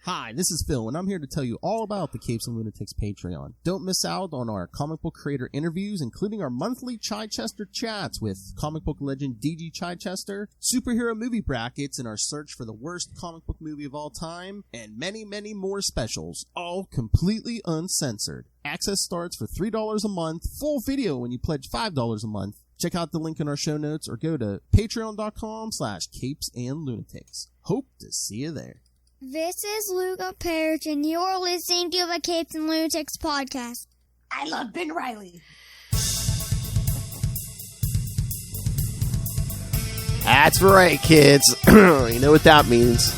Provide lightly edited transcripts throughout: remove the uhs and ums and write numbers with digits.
Hi, this is Phil, and I'm here to tell you all about the Capes and Lunatics Patreon. Don't miss out on our comic book creator interviews, including our monthly Chichester chats with comic book legend D.G. Chichester, superhero movie brackets in our search for the worst comic book movie of all time, and many, many more specials, all completely uncensored. Access starts for $3 a month, full video when you pledge $5 a month. Check out the link in our show notes or go to patreon.com/CapesandLunatics. Hope to see you there. This is Luca Perich, and you're listening to the Capes and Lunatics podcast. I love Ben Reilly. That's right, kids. You know what that means.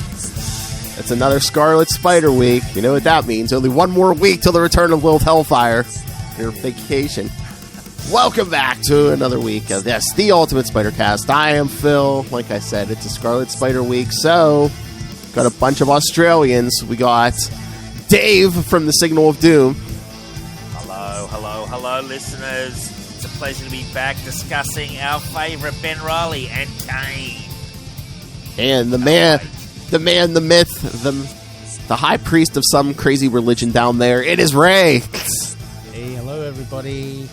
It's another Scarlet Spider week. You know what that means. Only one more week till the return of Lilith Hellfire. Your vacation. Welcome back to another week of this, the Ultimate Spider-Cast. I am Phil. Like I said, it's a Scarlet Spider week, so got a bunch of Australians. We got Dave from the Signal of Doom. Hello, listeners. It's a pleasure to be back discussing our favourite Ben Reilly and Kaine. And the man, the myth, the high priest of some crazy religion down there. It is Ray. Hey, hello everybody.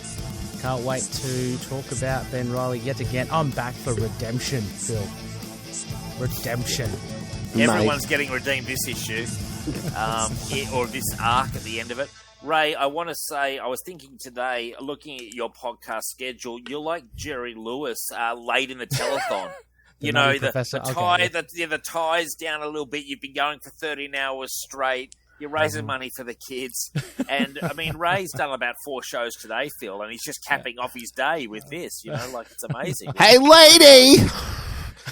Can't wait to talk about Ben Reilly yet again. I'm back for redemption, Phil. Redemption. Everyone's getting redeemed this issue, or this arc at the end of it. Ray, I want to say, I was thinking today, looking at your podcast schedule, you're like Jerry Lewis late in the telethon. You know, the tie's down a little bit. You've been going for 13 hours straight. You're raising money for the kids. And, I mean, Ray's done about 4 shows today, Phil, and he's just capping off his day with this. You know, like, it's amazing. Hey, lady!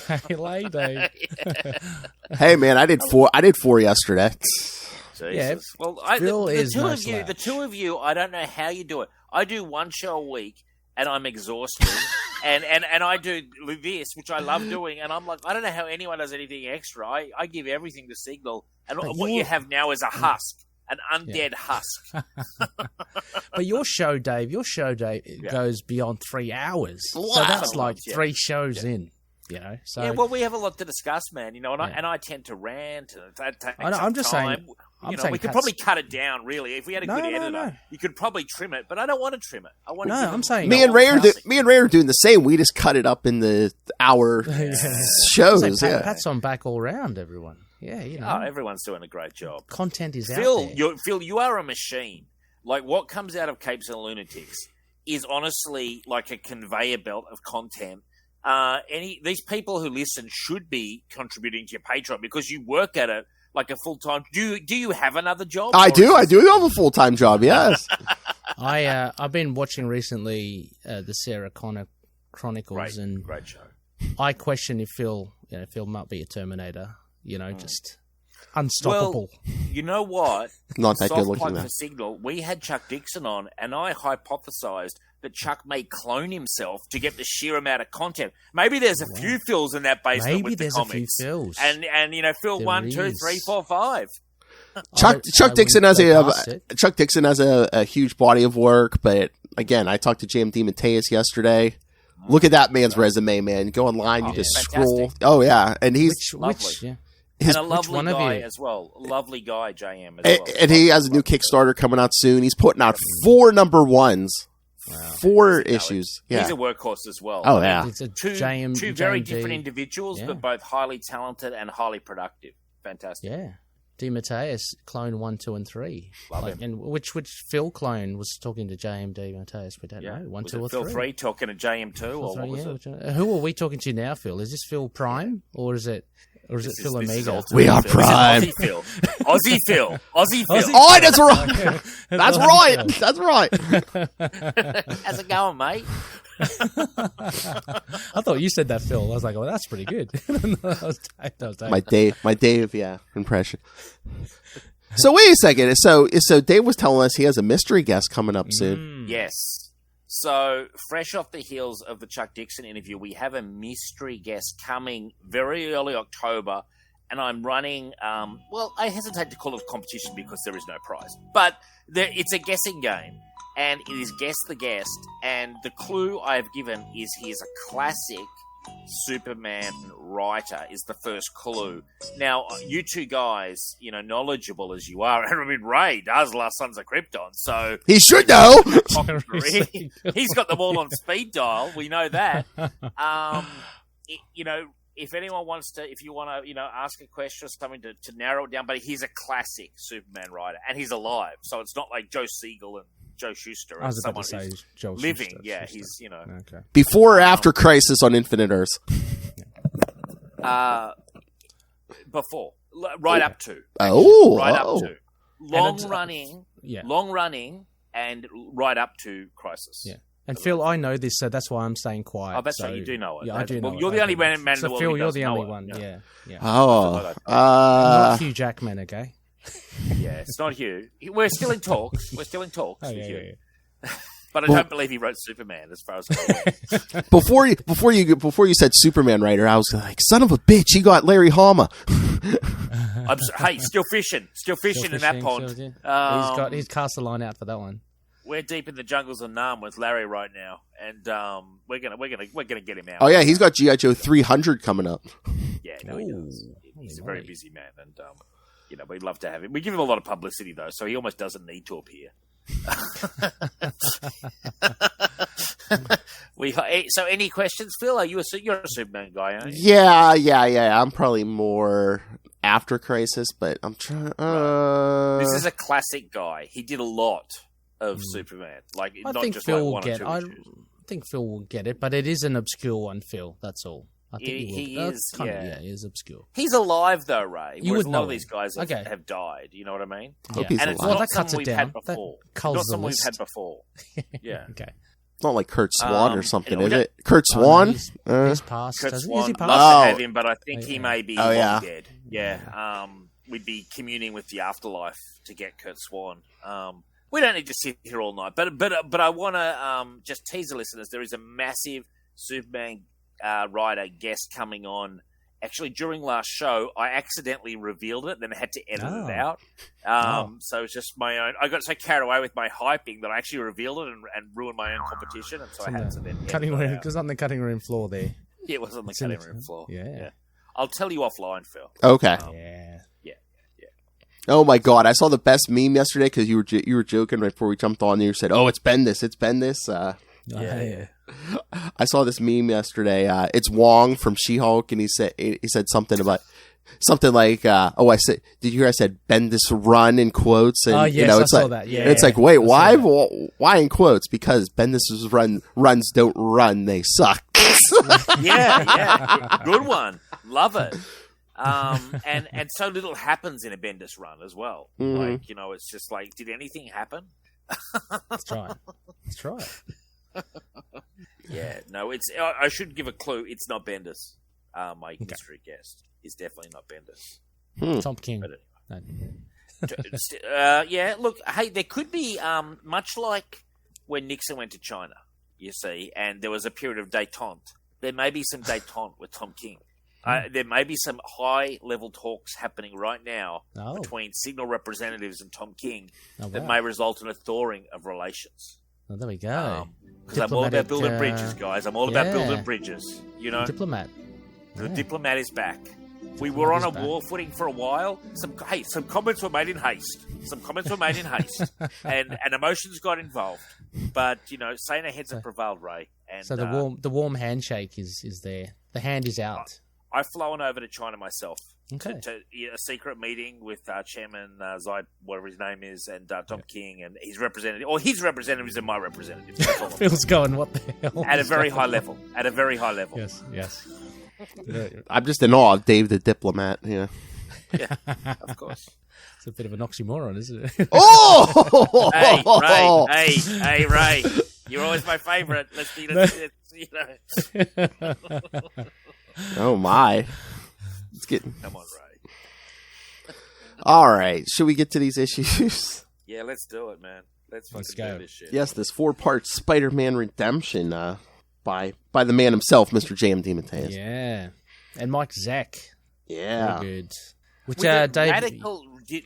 Hey, lady. Hey, man, I did 4 yesterday. Jesus. Yeah, well, the two of you, I don't know how you do it. I do 1 show a week, and I'm exhausted. and I do this, which I love doing, and I'm like, I don't know how anyone does anything extra. I give everything to Signal, and what you have now is a husk. An undead husk. But your show, Dave, goes beyond 3 hours. Wow. So that's like 3 shows in. You know, so well, we have a lot to discuss, man. You know, and I tend to rant. And that takes I'm just time. saying, we could probably cut it down. Really, if we had a good editor, you could probably trim it. But I don't want to trim it. I want to. I'm saying me and Ray are doing the same. We just cut it up in the hour shows. Pats on back all round, everyone. Yeah, you know, everyone's doing a great job. Content is out there. Phil, you are a machine. Like what comes out of Capes and Lunatics is honestly like a conveyor belt of content. These people who listen should be contributing to your Patreon because you work at it like a full-time. Do you have another job? I do have a full-time job. Yes. I've been watching recently the Sarah Connor Chronicles, and great show. I question if Phil might be a Terminator. You know, just unstoppable. Well, you know what? Not that good looking. For Signal, we had Chuck Dixon on, and I hypothesized that Chuck may clone himself to get the sheer amount of content. Maybe there's a few Phils in that basement with the comics. Maybe there's a few Phils. And you know, Phil there 1, 2, 3, 4, 5. Chuck Dixon has a huge body of work, but again, I talked to JMD Mateus yesterday. Look at that man's resume, man. You go online, you just scroll. Oh yeah, and he's lovely. And a lovely guy as well. Lovely guy, JM as well. And he has a new Kickstarter coming out soon. He's putting out 4 number 1s. Wow. 4 issues. Yeah. He's a workhorse as well. Oh, yeah. It's two very different individuals, but both highly talented and highly productive. Fantastic. Yeah. DeMatteis, clone 1, 2, and 3. Love him. And which Phil clone was talking to JM DeMatteis? We don't know. 1, 2, or 3. Phil 3 talking to JM2? Or what was it? Who are we talking to now, Phil? Is this Phil Prime? Or is it Phil Omega? We are Prime. Aussie Phil. Aussie Phil. Oh, that's right. That's right. That's right. How's it going, mate? I thought you said that, Phil. I was like, "Oh, that's pretty good." that was my Dave, impression. So wait a second. So Dave was telling us he has a mystery guest coming up soon. Yes. So fresh off the heels of the Chuck Dixon interview, we have a mystery guest coming very early October, and I'm running. I hesitate to call it a competition because there is no prize, but it's a guessing game. And it is Guess the Guest, and the clue I have given is he is a classic Superman writer is the first clue. Now, you two guys, knowledgeable as you are, and I mean, Ray does Last Sons of Krypton, so... He should know! He's got them all on speed dial, we know that. If anyone wants to, if you want to, ask a question or something to narrow it down, but he's a classic Superman writer, and he's alive, so it's not like Joe Siegel and Joe Schuster. I was about someone to say who's Joe living. Schuster, Yeah, Schuster. he's, Okay. Before or after Crisis on Infinite Earths? Before. Right up to. Oh. Right oh. up to. Long running, and right up to Crisis. Yeah. And Phil, I know this, so that's why I'm staying quiet. Oh, that's right, you do know it. Yeah, I do know well, it. you're the only man in the So world Phil, who you're does the know only it. one. Yeah. Oh. Not Hugh Jackman, okay? Yeah, it's not Hugh. We're still in talks. We're still in talks Oh, with yeah, Hugh. yeah. But I don't believe he wrote Superman, as far as I'm aware. Before you said Superman writer, I was like, son of a bitch, he got Larry Hama. Hey, still fishing in that pond. He's cast a line out for that one. We're deep in the jungles of Nam with Larry right now, and we're gonna get him out. Oh yeah, he's got G.I. Joe 300 coming up. Yeah, no, he does. He's a very moly. busy man, and we'd love to have him. We give him a lot of publicity though, so he almost doesn't need to appear. So any questions, Phil? You're a Superman guy, aren't you? Yeah. I'm probably more after Crisis, but I'm trying. This is a classic guy. He did a lot of Superman, like I not think just Phil like will one or get. two I issues. think Phil will get it, but it is an obscure one, Phil. That's all. I think He will. is. Yeah, he is obscure. He's alive though, Ray. You whereas would a lot know of these guys have died. You know what I mean? Hope he's And it's alive. not that cuts something it we've had down. before. That culls Not the something we've list. had before. Yeah. Okay. It's not like Kurt Swan or something, we is don't- it? Kurt Swan? He's passed. Kurt Is Swan, he love passed? to have him, but I think he may be long dead. Yeah. We'd be communing with the afterlife to get Kurt Swan. We don't need to sit here all night, but I want to just tease the listeners. There is a massive Superman writer guest coming on. Actually, during last show, I accidentally revealed it, then I had to edit it out. So it's just my own. I got so carried away with my hyping that I actually revealed it and ruined my own competition, and so I had to then Cutting edit it room, out. because on the cutting room floor there. Yeah, it was on the cutting room floor. Yeah. I'll tell you offline, Phil. Okay. Yeah. Oh my god, I saw the best meme yesterday because you were joking right before we jumped on. You said, "Oh, it's Bendis, it's Bendis." Yeah. I saw this meme yesterday. It's Wong from She-Hulk, and he said something like, I said, did you hear I said Bendis run in quotes? And yes, it's I saw like, that. Yeah, and it's like, wait, why? Why in quotes? Because Bendis's runs don't run; they suck. Yeah. Good one. Love it. And so little happens in a Bendis run as well. Mm-hmm. Like, it's just like, did anything happen? Let's try it. Yeah, no, I should give a clue. It's not Bendis. My history guest is definitely not Bendis. Tom King. But No. yeah, look, hey, there could be, much like when Nixon went to China, you see, and there was a period of détente. There may be some détente with Tom King. There may be some high-level talks happening right now between Signal representatives and Tom King that may result in a thawing of relations. Oh, there we go. Because I'm all about building bridges, guys. I'm all about building bridges. Diplomat. The diplomat is back. We were on a war footing for a while. Some comments were made in haste. and emotions got involved. But saner heads have prevailed, Ray. And So the warm handshake is there. The hand is out. I've flown over to China myself Okay. to a secret meeting with Chairman Zai, whatever his name is, and Tom King and his representative, or his representatives and my representatives. That's all. Phil's going, what the hell? At a very high level. Yes. I'm just in awe of Dave the Diplomat. Yeah. Yeah, of course. It's a bit of an oxymoron, isn't it? Oh! Hey, Ray. You're always my favorite. Let's Oh my! It's getting. Come on, Ray. All right, should we get to these issues? Yeah, let's do it, man. Let's go. do this shit. Yes, this 4-part Spider-Man redemption by the man himself, Mr. J.M. DeMatteis. Yeah. And Mike Zack. Yeah. Very good. Which, With Dave...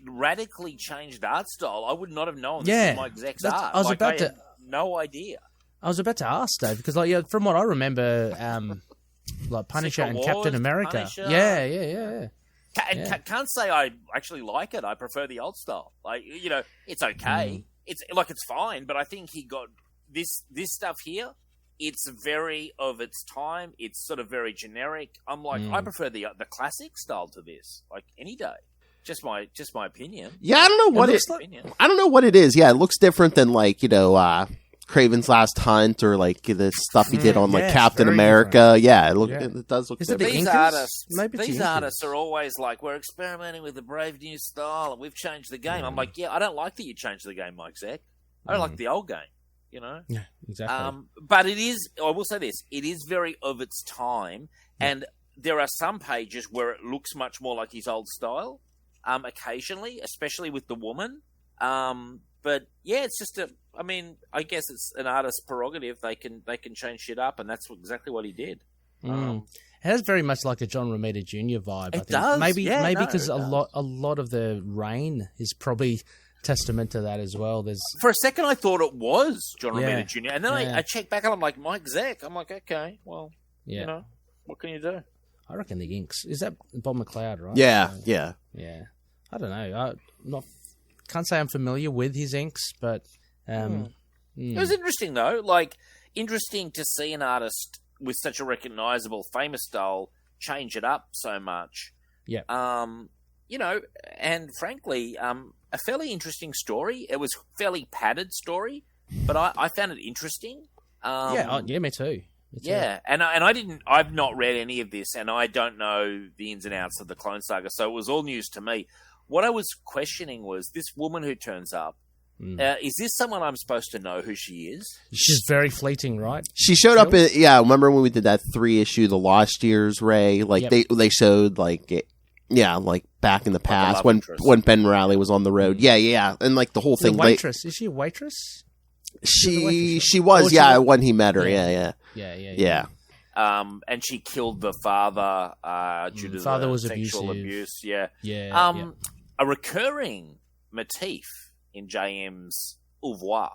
radically changed art style. I would not have known Yeah, this was Mike Zack's that's- art. I was about had to- no idea. I was about to ask, Dave, because from what I remember, like Punisher Secret and Wars, Captain America. Punisher. Yeah. Can't say I actually like it. I prefer the old style. Like, it's okay. It's fine, but I think he got this stuff here. It's very of its time. It's sort of very generic. I'm like, I prefer the classic style to this. Like any day. Just my opinion. Yeah, I don't know what I don't know what it is. Yeah, it looks different than Craven's Last Hunt or like the stuff he did on Captain America. Different. Yeah, it does look different. These artists are always like, we're experimenting with a brave new style and we've changed the game. I'm like, I don't like that you changed the game, Mike Zeck. I don't like the old game, Yeah, exactly. But it is, I will say this, it is very of its time, and there are some pages where it looks much more like his old style, occasionally, especially with the woman. But yeah, it's just I guess it's an artist's prerogative. They can change shit up, and that's exactly what he did. It has very much like a John Romita Jr. vibe. I think. Does. Maybe because a lot of the rain is probably testament to that as well. For a second, I thought it was John Romita Jr., and then I checked back and I'm like, Mike Zeck. I'm like, okay, well, what can you do? I reckon the inks is that Bob McLeod, right? Yeah. I don't know. Can't say I'm familiar with his inks, but it was interesting though. Like, interesting to see an artist with such a recognizable, famous style change it up so much. Yeah. And frankly, a fairly interesting story. It was a fairly padded story, but I found it interesting. Me too. And I've not read any of this, and I don't know the ins and outs of the Clone Saga, so it was all news to me. What I was questioning was this woman who turns up. Is this someone I'm supposed to know who she is? She's very fleeting, right? She showed up in, remember when we did that 3-issue, The Lost Years, Ray? Like, they showed, like back in the past when Ben Reilly was on the road. Yeah. And, like, the whole thing. Waitress. Is she a waitress? She was, when he met her. Yeah. And she killed the father due to father was sexual abusive. abuse. A recurring motif in JM's oeuvre,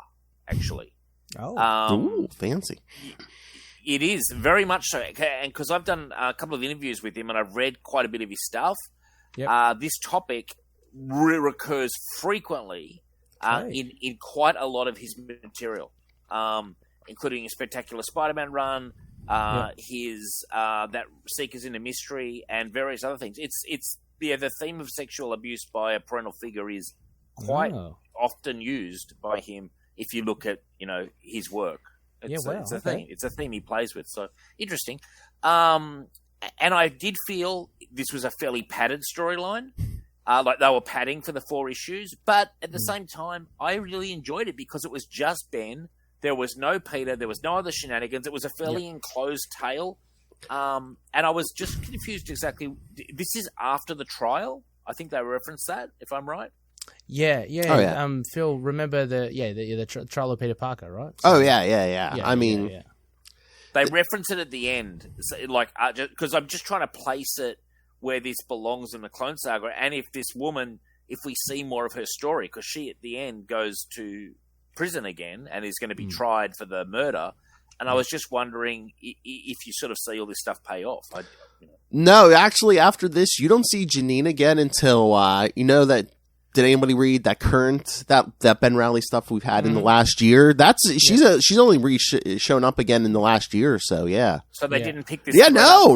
actually. Ooh, fancy. It is very much so, and because I've done a couple of interviews with him and I've read quite a bit of his stuff. This topic recurs frequently in quite a lot of his material, including a Spectacular SpiderMan run. His that Seekers into Mystery and various other things. It's the theme of sexual abuse by a parental figure is quite often used by him. If you look at his work, it's a theme. It's a theme he plays with. So interesting. And I did feel this was a fairly padded storyline. Like they were padding for the 4 issues, but at the same time, I really enjoyed it because it was just Ben. There was no Peter. There was no other shenanigans. It was a fairly enclosed tale. And I was just confused exactly. This is after the trial. I think they referenced that, if I'm right. Yeah. Oh, yeah. Phil, remember the trial of Peter Parker, right? So, I mean... They reference it at the end. So, because I'm just trying to place it where this belongs in the Clone Saga. And if this woman, if we see more of her story, because she at the end goes to prison again and is going to be tried for the murder. And I was just wondering if you sort of see all this stuff pay off. No, actually, after this, you don't see Janine again until, that... Did anybody read that current that Ben Reilly stuff we've had in the last year? She's only shown up again in the last year or so. Yeah. So they didn't pick this. Yeah, no.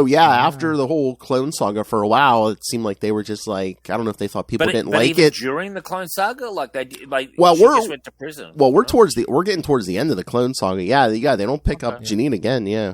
Yeah, after the whole Clone Saga for a while, it seemed like they were just like I don't know if they thought people didn't like it during the Clone Saga. Like they did, she just went to prison. Well, we're getting towards the end of the Clone Saga. Yeah, they don't pick up Janine again. Yeah.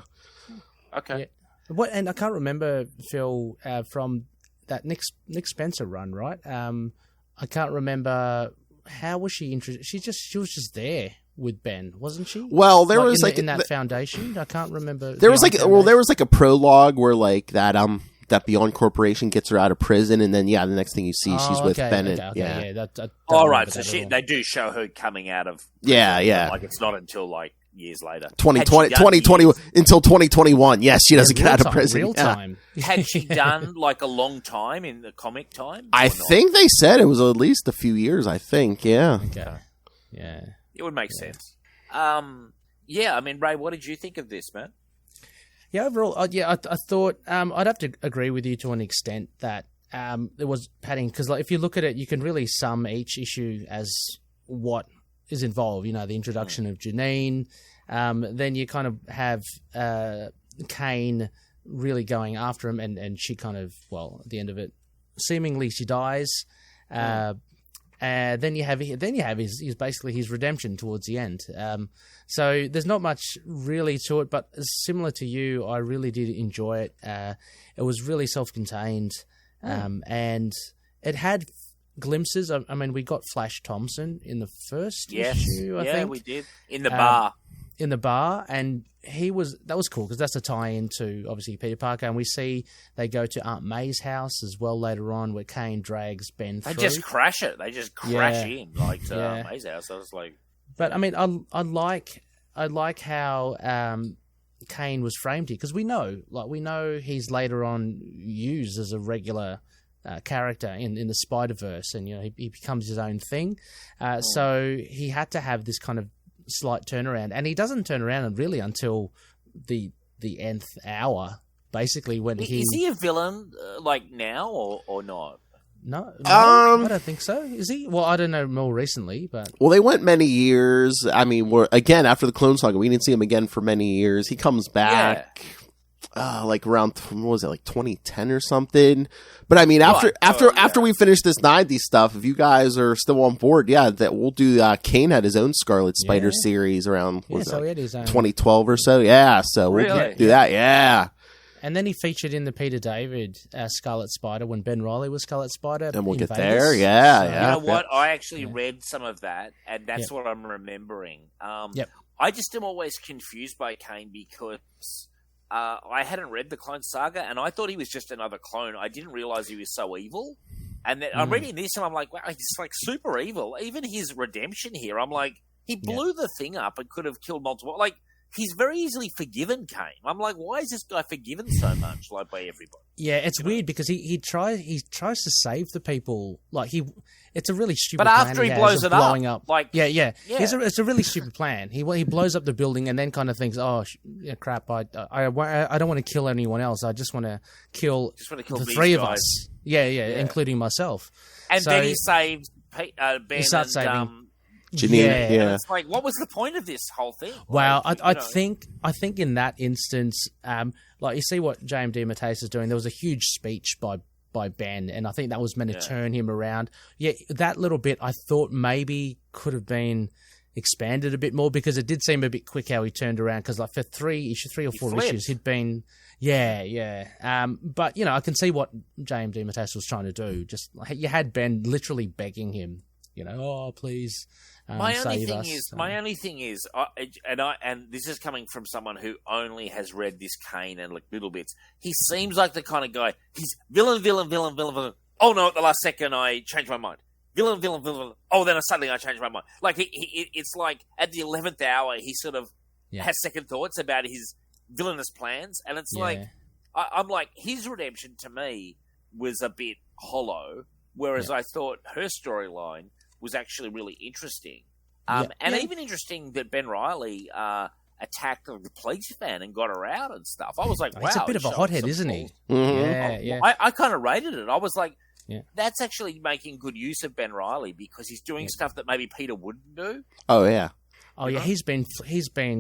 Okay. Yeah. What? And I can't remember Phil from. That Nick Spencer run, right? I can't remember how was she introduced. She was just there with Ben, wasn't she? Well, there was in that foundation. I can't remember. There was a prologue where like that Beyond Corporation gets her out of prison, and then the next thing you see, she's with Bennett. Okay, yeah. All right, so they do show her coming out of prison, like it's not until like years later. 2020 until 2021. Yes, she doesn't get out of prison. Real time. Had she done like a long time in the comic time? I think they said it was at least a few years. I think. Yeah. Okay. Yeah. It would make sense. I mean, Ray, what did you think of this, man? Yeah, overall, I thought I'd have to agree with you to an extent that there was padding, because like, if you look at it, you can really sum each issue as what is involved. You know, the introduction of Janine, then you kind of have Kaine really going after him, and she kind of, well, at the end of it, seemingly she dies. Then you have his basically his redemption towards the end. So there's not much really to it, but similar to you, I really did enjoy it. It was really self-contained, and it had glimpses. I mean, we got Flash Thompson in the first issue. I think we did in the bar. In the bar, and that was cool because that's a tie-in to obviously Peter Parker, and we see they go to Aunt May's house as well later on, where Kaine drags Ben through. They just crash it. They just crash in to Aunt May's house. I was like, but I mean, I like how Kaine was framed here, because we know he's later on used as a regular character in the Spider-Verse, and he becomes his own thing. So he had to have this kind of slight turnaround, and he doesn't turn around really until the nth hour, basically, when is he a villain like now or not? No, I don't think so. Is he? Well, I don't know more recently, but they went many years. I mean, again after the Clone Saga, we didn't see him again for many years. He comes back. Like around, what was it, like 2010 or something? But I mean, after we finish this 90s stuff, if you guys are still on board, that we'll do. Kaine had his own Scarlet Spider series around he had his own 2012 or so. Yeah, so we'll do that. Yeah. And then he featured in the Peter David Scarlet Spider when Ben Reilly was Scarlet Spider. And we'll get Vegas. there. Yeah, so, you know what? I actually read some of that, and that's what I'm remembering. I just am always confused by Kaine because I hadn't read the Clone Saga, and I thought he was just another clone. I didn't realize he was so evil. And then I'm reading this, and I'm like, wow, he's like super evil. Even his redemption here, I'm like, he blew the thing up and could have killed multiple. Like, he's very easily forgiven, Kaine. I'm like, why is this guy forgiven so much, like by everybody? Yeah, it's weird because he tries to save the people. Like it's a really stupid. But plan after he blows it up, like it's a really stupid plan. He blows up the building and then kind of thinks, oh crap, I don't want to kill anyone else. I just want to kill the three of us. Yeah, including myself. And then he saves Ben and saving. Janine, And it's like, what was the point of this whole thing? Well, I think in that instance, like you see what J.M. DeMatteis is doing. There was a huge speech by Ben, and I think that was meant to turn him around. Yeah, that little bit I thought maybe could have been expanded a bit more, because it did seem a bit quick how he turned around. Because like for 3 or 4 issues, he'd been. But I can see what J.M. DeMatteis was trying to do. Just you had Ben literally begging him, oh please. My only thing is, and this is coming from someone who only has read this Kaine and like little bits. He seems like the kind of guy. He's villain. Oh no! At the last second, I changed my mind. Villain. Oh, then suddenly I changed my mind. Like it's like at the 11th hour, he sort of has second thoughts about his villainous plans, and it's like I'm like, his redemption to me was a bit hollow, whereas I thought her storyline was actually really interesting. Even interesting that Ben Reilly attacked the police van and got her out and stuff. I was like, wow. He's a bit of a hothead, isn't he? Mm-hmm. Yeah. I kind of rated it. I was like, that's actually making good use of Ben Reilly, because he's doing stuff that maybe Peter wouldn't do. Oh, yeah. Oh yeah, he's been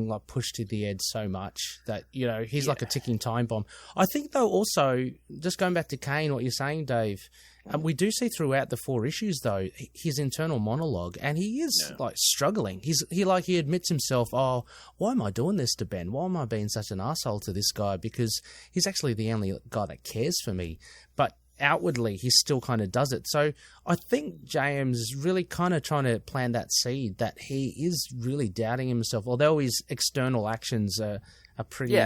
like pushed to the edge so much that he's like a ticking time bomb. I think though, also just going back to Kaine, what you're saying, Dave, we do see throughout the 4 issues though his internal monologue, and he is like struggling. He admits himself, oh, why am I doing this to Ben? Why am I being such an asshole to this guy? Because he's actually the only guy that cares for me, but outwardly he still kind of does it. So I think James is really kind of trying to plant that seed that he is really doubting himself, although his external actions are pretty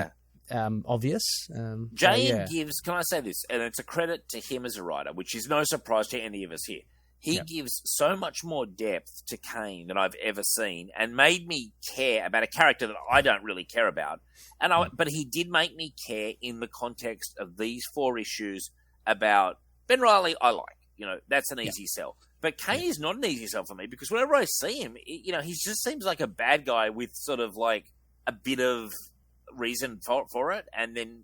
obvious. Gives, can I say this, and it's a credit to him as a writer, which is no surprise to any of us here. He gives so much more depth to Kaine than I've ever seen, and made me care about a character that I don't really care about. But he did make me care in the context of these 4 issues about Ben Reilly. I like, that's an easy sell. But Kaine is not an easy sell for me, because whenever I see him, he just seems like a bad guy with sort of like a bit of reason for it, and then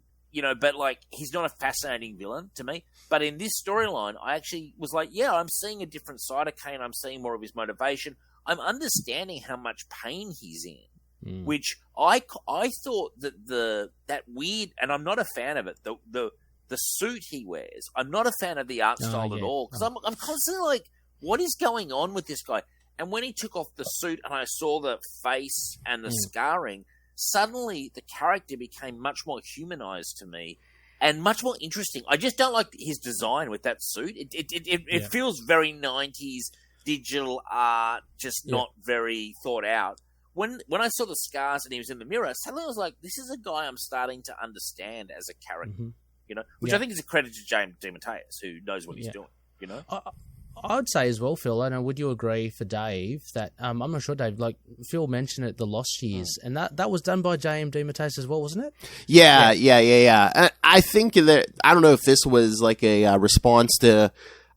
but like he's not a fascinating villain to me. But in this storyline, I actually was like, yeah, I'm seeing a different side of Kaine. I'm seeing more of his motivation. I'm understanding how much pain he's in, which I thought that that weird, and I'm not a fan of it. The suit he wears, I'm not a fan of the art style at all, because I'm constantly like, what is going on with this guy? And when he took off the suit and I saw the face and the scarring, suddenly the character became much more humanized to me and much more interesting. I just don't like his design with that suit. It feels very 90s digital art, just not very thought out. When I saw the scars and he was in the mirror, suddenly I was like, this is a guy I'm starting to understand as a character, which I think is a credit to James DeMatteis, who knows what he's doing, I would say as well, Phil, I know, would you agree for Dave that, I'm not sure, Dave, like Phil mentioned it, The Lost Years, and that was done by James DeMatteis as well, wasn't it? Yeah. I think that, I don't know if this was like a response to,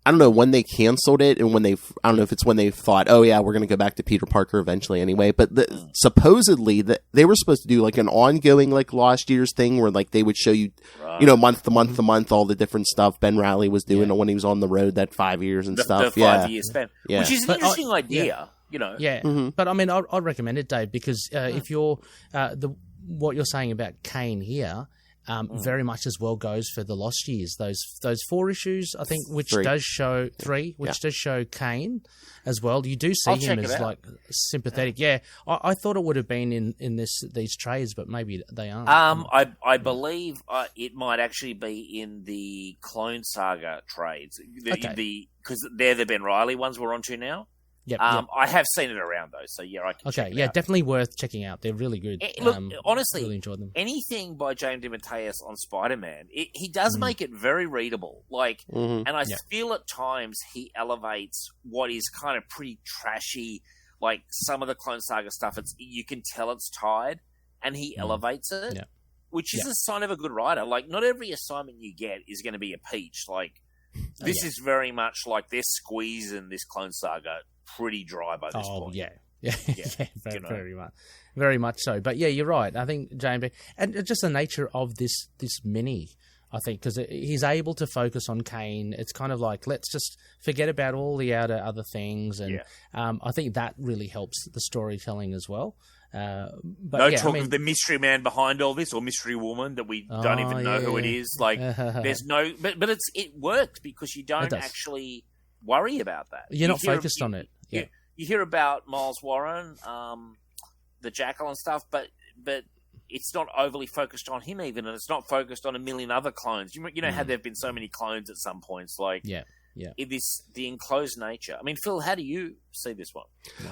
I don't know when they canceled it and I don't know if it's when they thought, oh yeah, we're going to go back to Peter Parker eventually anyway, but supposedly they were supposed to do like an ongoing like Lost Years thing where like they would show you, month to month to month, all the different stuff Ben Reilly was doing when he was on the road, that 5 years and stuff. The 5 years span. Which is an interesting idea, But I mean, I'd recommend it, Dave, because if you're, what you're saying about Kaine here, very much as well goes for the Lost Years. Those 4 issues, I think, which does show Kaine as well. You do see him as like sympathetic. Yeah, I thought it would have been in these trades, but maybe they aren't. I believe it might actually be in the Clone Saga trades, because they're the Ben Reilly ones we're onto now. Yep. I have seen it around though, so yeah, I can. Okay, yeah, definitely worth checking out. They're really good. Look, honestly, really enjoyed them. Anything by James DeMatteis on SpiderMan, he does make it very readable. Like, and I feel at times he elevates what is kind of pretty trashy. Like some of the Clone Saga stuff, you can tell it's tired, and he elevates it, which is a sign of a good writer. Like, not every assignment you get is going to be a peach. Like, this is very much like they're squeezing this Clone Saga pretty dry by this point. Very much so. But yeah, you're right. I think James, and just the nature of this mini, I think, because he's able to focus on Kaine. It's kind of like, let's just forget about all the other things, and I think that really helps the storytelling as well. But talk of the mystery man behind all this, or mystery woman that we don't even know who it is. Like, there's no, but it works because you don't actually worry about that. You're not focused on it. You hear about Miles Warren, the Jackal and stuff, but it's not overly focused on him even, and it's not focused on a million other clones. You know how there have been so many clones at some points, like the enclosed nature. I mean, Phil, how do you see this one?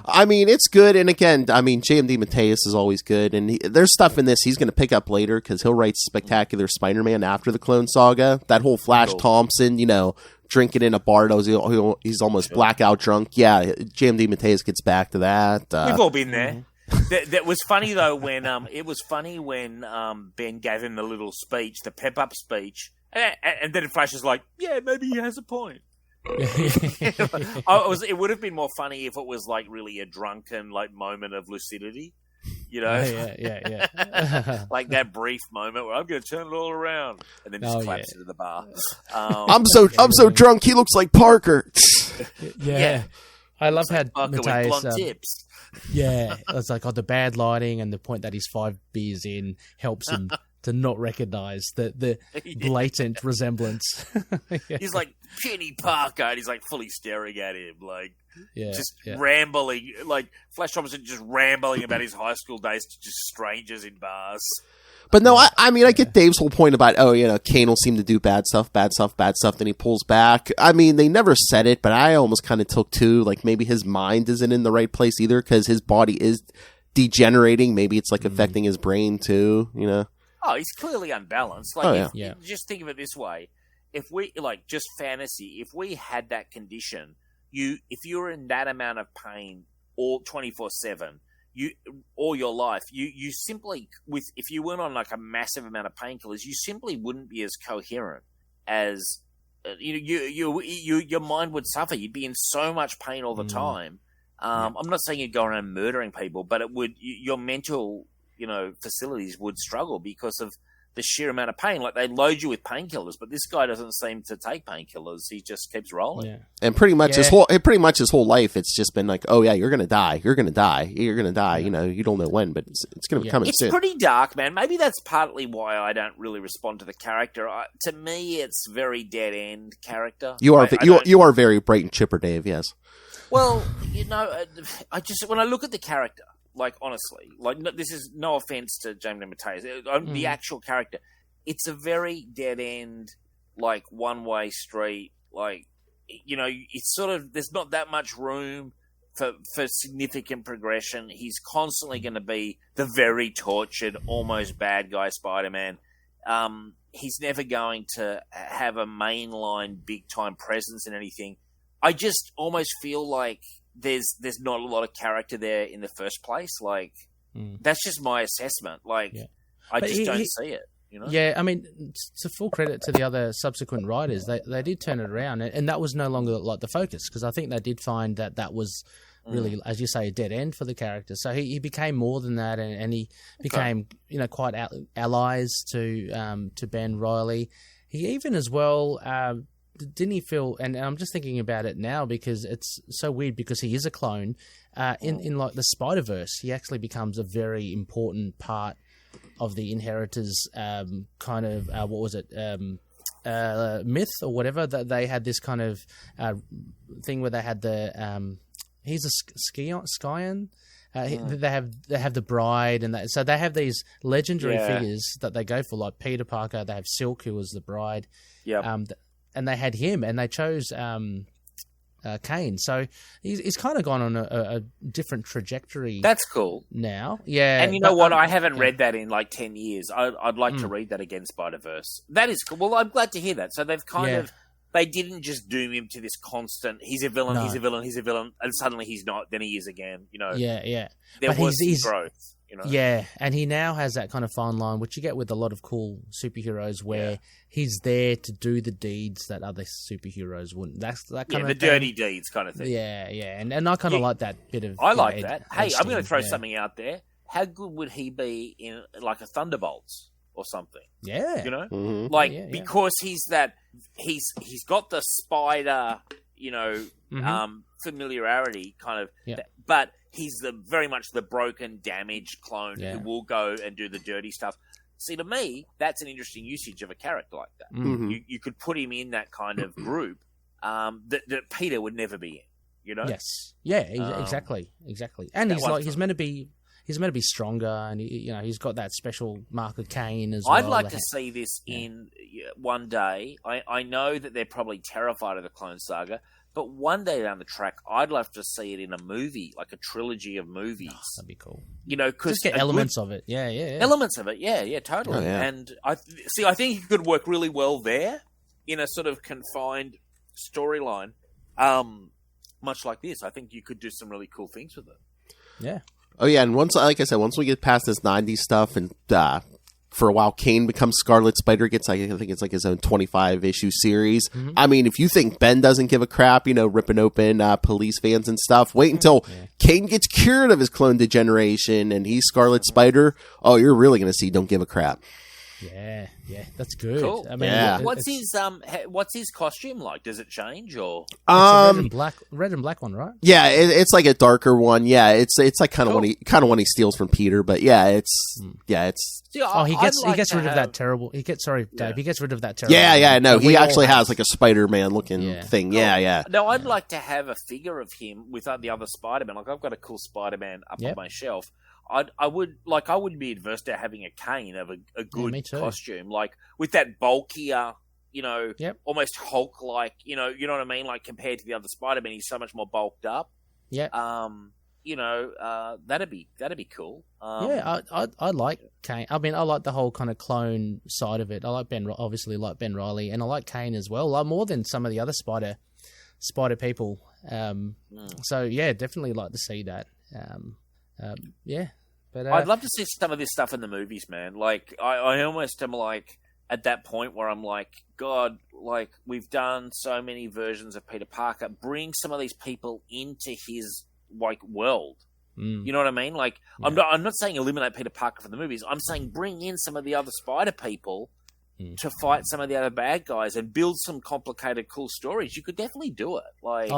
I mean, it's good, and again, I mean, J.M.D. Matteis is always good, and there's stuff in this he's going to pick up later because he'll write Spectacular Spider-Man after the Clone Saga. That whole Flash Thompson, drinking in a bar, he's almost blackout drunk. Yeah, J.M.D. Matteis gets back to that. We've all been there. That was funny though when Ben gave him the little speech, the pep up speech, and then Flash is like, "Yeah, maybe he has a point." It would have been more funny if it was like really a drunken like moment of lucidity. Like that brief moment where I'm going to turn it all around, and then just collapse into the bar. I'm so drunk. He looks like Parker. I love how Parker with blonde tips. It's like the bad lighting and the point that he's 5 beers in helps him to not recognize the blatant resemblance. He's like Penny Parker, and he's like fully staring at him, like rambling, like Flash Thompson just rambling about his high school days to just strangers in bars. But no, I mean, I get Dave's whole point about, Kaine will seem to do bad stuff, then he pulls back. I mean, they never said it, but I almost kind of took too, like maybe his mind isn't in the right place either because his body is degenerating. Maybe it's like affecting his brain too, Oh, he's clearly unbalanced. Like, just think of it this way. If we, like, just fantasy, if we had that condition, if you're in that amount of pain all 24/7, all your life, you simply, if you weren't on like a massive amount of painkillers, you simply wouldn't be as coherent as your mind would suffer. You'd be in so much pain all the time. I'm not saying you'd go around murdering people, but it would your mental facilities would struggle because of the sheer amount of pain. Like, they load you with painkillers, but this guy doesn't seem to take painkillers. He just keeps rolling. Yeah. And pretty much his whole life, it's just been like, oh yeah, you're gonna die. You don't know when, but it's gonna be coming soon. It's pretty dark, man. Maybe that's partly why I don't really respond to the character. To me, it's very dead end character. You are very bright and chipper, Dave. Yes. Well, when I look at the character, like, honestly, like, this is no offense to James Mateus, the actual character, it's a very dead end, like, one-way street. Like, it's sort of, there's not that much room for significant progression. He's constantly going to be the very tortured, almost bad guy Spider-Man. He's never going to have a mainline big-time presence in anything. I just almost feel like there's not a lot of character there in the first place. Like, that's just my assessment. Like, I just don't see it. Yeah, I mean, to full credit to the other subsequent writers, they did turn it around, and that was no longer like the focus, because I think they did find that was really, as you say, a dead end for the character. So he became more than that, and he became quite allies to Ben Reilly. He even as well. Didn't he feel? And I'm just thinking about it now because it's so weird because he is a clone. In like the Spider-Verse, he actually becomes a very important part of the Inheritors kind of myth or whatever. That they had this kind of thing where they had the he's a Skyon. They have the bride, and so they have these legendary figures that they go for, like Peter Parker. They have Silk, who was the bride. Yeah. And they had him, and they chose Kaine. So he's kind of gone on a different trajectory. That's cool. Now, yeah. And you know what? I haven't read that in like 10 years. I'd like to read that again, Spider-Verse. That is cool. Well, I'm glad to hear that. So they've kind of... They didn't just doom him to this constant, he's a villain, he's a villain, he's a villain, and suddenly he's not, then he is again, Yeah. There was some growth. Yeah, and he now has that kind of fine line, which you get with a lot of cool superheroes, where he's there to do the deeds that other superheroes wouldn't. That's that kind of the dirty deeds kind of thing. Yeah, and I kind of like that bit of. I like that. Hey, I'm going to throw something out there. How good would he be in like a Thunderbolts or something? Yeah, because he's got the spider, familiarity kind of, but he's very much the broken, damaged clone who will go and do the dirty stuff. See, to me, that's an interesting usage of a character like that. Mm-hmm. You could put him in that kind of group that Peter would never be in. Yes, yeah, exactly, and he's meant to be stronger, and he's got that special mark of Kaine as well. I'd like to see this in one day. I know that they're probably terrified of the Clone Saga. But one day down the track, I'd love to see it in a movie, like a trilogy of movies. Oh, that'd be cool. Because just get elements of it. Yeah. Elements of it. Yeah, totally. Oh, yeah. And I think he could work really well there in a sort of confined storyline, much like this. I think you could do some really cool things with it. Yeah. Oh yeah, and once we get past this '90s stuff and. For a while, Kaine becomes Scarlet Spider, gets, I think it's like his own 25-issue series. Mm-hmm. I mean, if you think Ben doesn't give a crap, ripping open police vans and stuff, wait until Kaine gets cured of his clone degeneration and he's Scarlet Spider. Oh, you're really going to see don't give a crap. Yeah, that's good. Cool. I mean, what's his costume like? Does it change or? It's a red and black one, right? Yeah, it's like a darker one. Yeah, it's like kind of one he steals from Peter, but it's. See, he gets rid of that terrible. He gets rid of that terrible. Yeah. No, he actually has like a Spider-Man looking thing. Cool. Yeah. No, I'd like to have a figure of him with the other Spider-Man. Like I've got a cool Spider-Man up on my shelf. I wouldn't be adverse to having a Kaine of a good costume, like with that bulkier, almost Hulk-like, you know what I mean? Like compared to the other Spider-Man, he's so much more bulked up. Yeah. That'd be cool. I like Kaine. I mean, I like the whole kind of clone side of it. I like Ben Reilly, and I like Kaine as well. Like more than some of the other Spider people. So yeah, definitely like to see that. But I'd love to see some of this stuff in the movies, man. Like I almost am like at that point where I'm like, God, like we've done so many versions of Peter Parker. Bring some of these people into his like world. You know what I mean? Like, I'm not saying eliminate Peter Parker from the movies. I'm saying bring in some of the other Spider people to fight some of the other bad guys and build some complicated, cool stories. You could definitely do it. Like,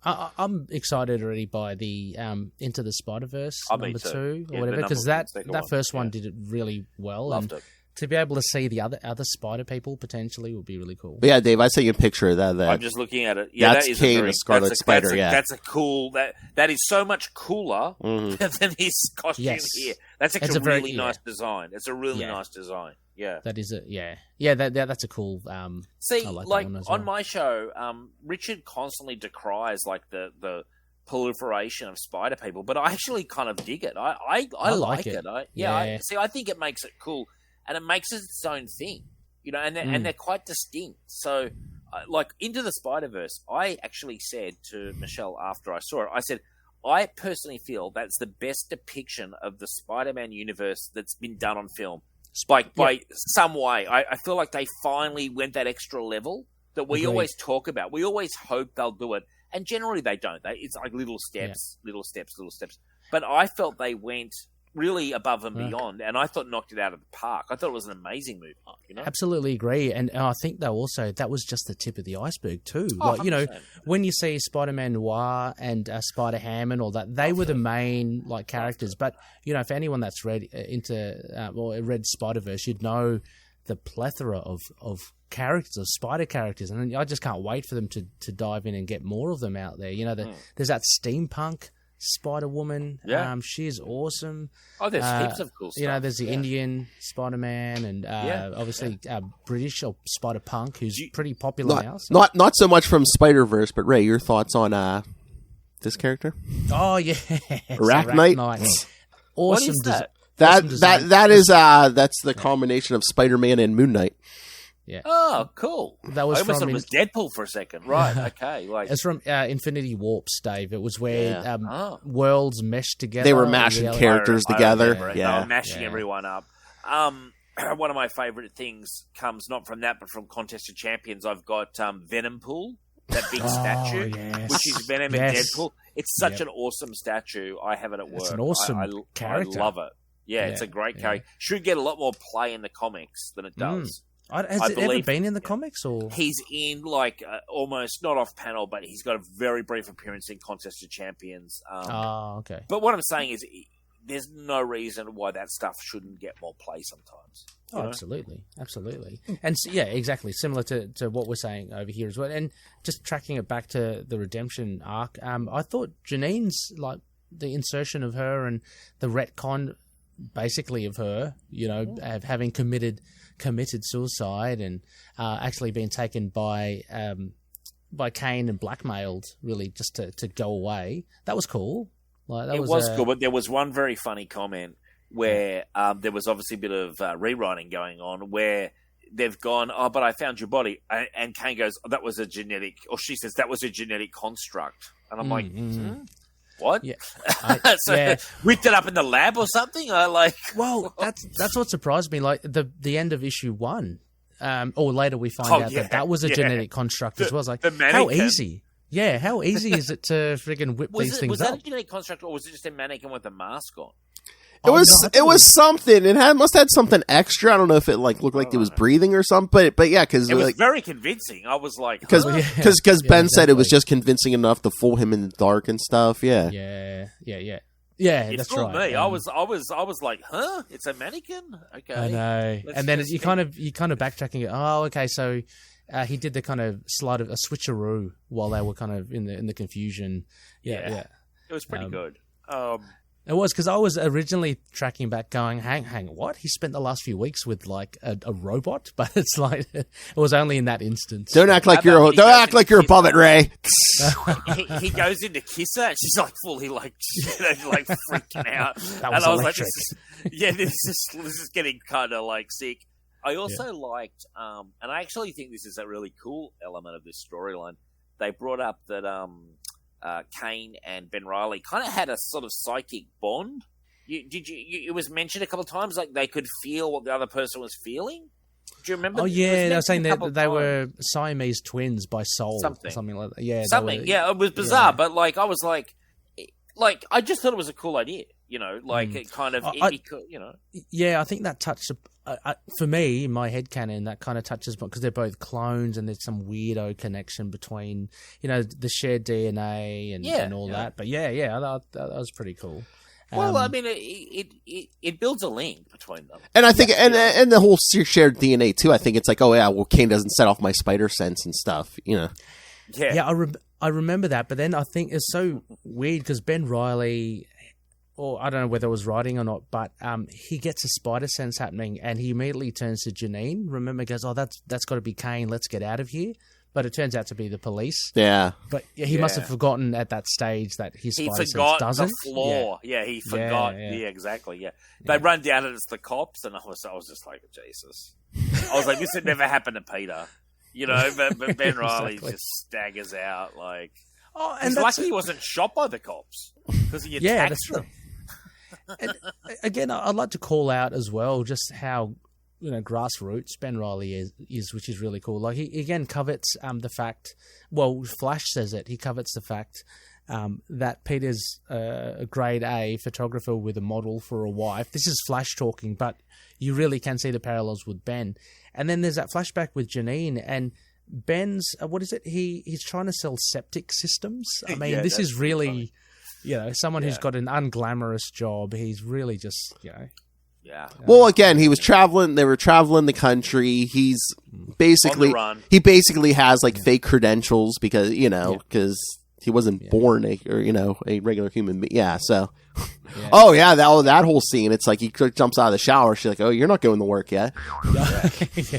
I'm excited already by the Into the Spider-Verse number 2 or whatever, because that first one did it really well. Loved it. To be able to see the other Spider people potentially would be really cool. But yeah, Dave, I sent you a picture of that. I'm just looking at it. Yeah, that's Kaine, the Scarlet Spider. That's a cool. That is so much cooler than his costume here. That's actually a really nice design. It's a really nice design. Yeah, that is it. Yeah. That's a cool. See, I like on well. My show, Richard constantly decries like the proliferation of Spider people, but I actually kind of dig it. I like it. I think it makes it cool. And it makes it its own thing, you know, and they're quite distinct. So, like, Into the Spider-Verse, I actually said to Michelle after I saw it, I said, I personally feel that's the best depiction of the Spider-Man universe that's been done on film. By some way. I feel like they finally went that extra level that we always talk about. We always hope they'll do it. And generally they don't. It's like little steps. But I felt they went really above and beyond, and I thought knocked it out of the park. I thought it was an amazing movie. You know? Absolutely agree, and I think that was just the tip of the iceberg too. Like, you know, when you see Spider-Man Noir and Spider-Ham and all that, they were the main like characters. But you know, for anyone that's read Spider-Verse, you'd know the plethora of characters, of Spider characters, and I just can't wait for them to dive in and get more of them out there. You know, there's that steampunk Spider-Woman. She's awesome. Oh, there's heaps of cool stuff. You know, there's the Indian Spider-Man and obviously British or Spider-Punk, who's pretty popular now. So. Not so much from Spider-Verse, but Ray, your thoughts on this character? Oh yeah, Arachnite. Awesome. What is that? That's the combination of Spider-Man and Moon Knight. Yeah. Oh, cool. That was I almost thought it was Deadpool for a second. Right. Okay. Like it's from Infinity Warps, Dave. It was where worlds meshed together. They were mashing characters together. They were mashing everyone up. One of my favorite things comes not from that, but from Contest of Champions. I've got Venom Pool, that big statue, which is Venom and Deadpool. It's such an awesome statue. I have it at work. It's an awesome character. I love it. Yeah, it's a great character. Should get a lot more play in the comics than it does. Has it ever been in the comics? Or he's in like almost not off panel, but he's got a very brief appearance in Contest of Champions. Okay. But what I'm saying is, there's no reason why that stuff shouldn't get more play sometimes. Oh, absolutely, and exactly similar to what we're saying over here as well. And just tracking it back to the redemption arc, I thought Janine's like the insertion of her and the retcon, basically of her, you know, having committed suicide and actually being taken by Kaine and blackmailed, really, just to go away. That was cool. Like, it was cool, but there was one very funny comment where there was obviously a bit of rewriting going on where they've gone, oh, but I found your body. And Kaine goes, oh, that was a genetic, or she says, that was a genetic construct. And I'm like, what? Yeah. Whipped it up in the lab or something? Well, that's what surprised me. Like the end of issue 1, or later we find out that was a genetic construct as well. It's like, how easy? Yeah, how easy is it to friggin' whip these things up? Was that a genetic construct, or was it just a mannequin with a mask on? It was something. It must have had something extra. I don't know if it looked like it was breathing or something, but yeah, because it was very convincing. I was like, because Ben said it was just convincing enough to fool him in the dark and stuff. Yeah, it that's right. Me. I was like, huh? It's a mannequin? Okay, I know. And then you kind of backtracking it. Oh, okay, so. He did the kind of a switcheroo while they were kind of in the confusion. Yeah. It was pretty good. It was, because I was originally tracking back going, hang, what? He spent the last few weeks with like a robot, but it's like it was only in that instance. Don't act like you're above it, Ray. he goes in to kiss her, and she's like fully like freaking out. That was electric. This is getting kind of like sick. I also liked, and I actually think this is a really cool element of this storyline. They brought up that Kaine and Ben Reilly kind of had a sort of psychic bond. It was mentioned a couple of times, like they could feel what the other person was feeling. Do you remember? Oh yeah, they were saying that they were Siamese twins by soul, something like that. Yeah, it was bizarre, but like I was like, like, I just thought it was a cool idea. You know, like it kind of, you know. Yeah, I think that touched, for me, in my headcanon, that kind of touches, because they're both clones and there's some weirdo connection between, you know, the shared DNA and all that. But that was pretty cool. Well, I mean, it builds a link between them. And I think, and the whole shared DNA too, I think it's like, oh yeah, well, Kaine doesn't set off my spider sense and stuff, you know. Yeah, I remember that, but then I think it's so weird because Ben Reilly, or I don't know whether it was writing or not, but he gets a spider sense happening and he immediately turns to Janine. Remember, goes, oh, that's got to be Kaine. Let's get out of here. But it turns out to be the police. Yeah. But he must have forgotten at that stage that his spider sense doesn't. The flaw. Yeah, he forgot. Yeah, exactly. Yeah. They run down and it's the cops, and I was just like, Jesus. I was like, this would never happen to Peter. You know, but Ben Reilly just staggers out like. Oh, and he's lucky he wasn't shot by the cops because he attacked them. And again, I'd like to call out as well just how, you know, grassroots Ben Reilly is, which is really cool. Like, he again covets the fact, well, Flash says it, he covets the fact that Peter's a grade A photographer with a model for a wife. This is Flash talking, but you really can see the parallels with Ben. And then there's that flashback with Janine, and Ben's, what is it? He's trying to sell septic systems. I mean, this is really... Funny. You know, someone who's got an unglamorous job. He's really just, you know. Yeah. Well, again, he was traveling. They were traveling the country. He's basically, he basically has like fake credentials because, you know, because he wasn't born a regular human being. Yeah. So, that whole scene, it's like he jumps out of the shower. She's like, oh, you're not going to work yet. Yeah,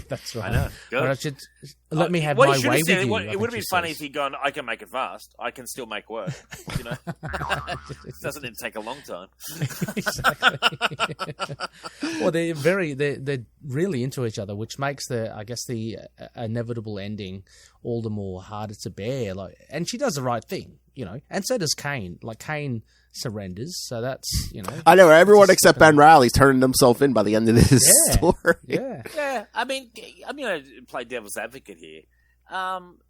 that's right. I know. Good. Let me have my way with you. It would have been funny if he'd gone, I can make it fast. I can still make work. You know? It doesn't even take a long time. Exactly. Well, they're really into each other, which makes the inevitable ending all the more harder to bear. Like, and she does the right thing, you know, and so does Kaine. Like, surrenders, so that's, you know. I know everyone except Ben Reilly's turning himself in by the end of this story. Yeah. I mean, I'm going to play devil's advocate here.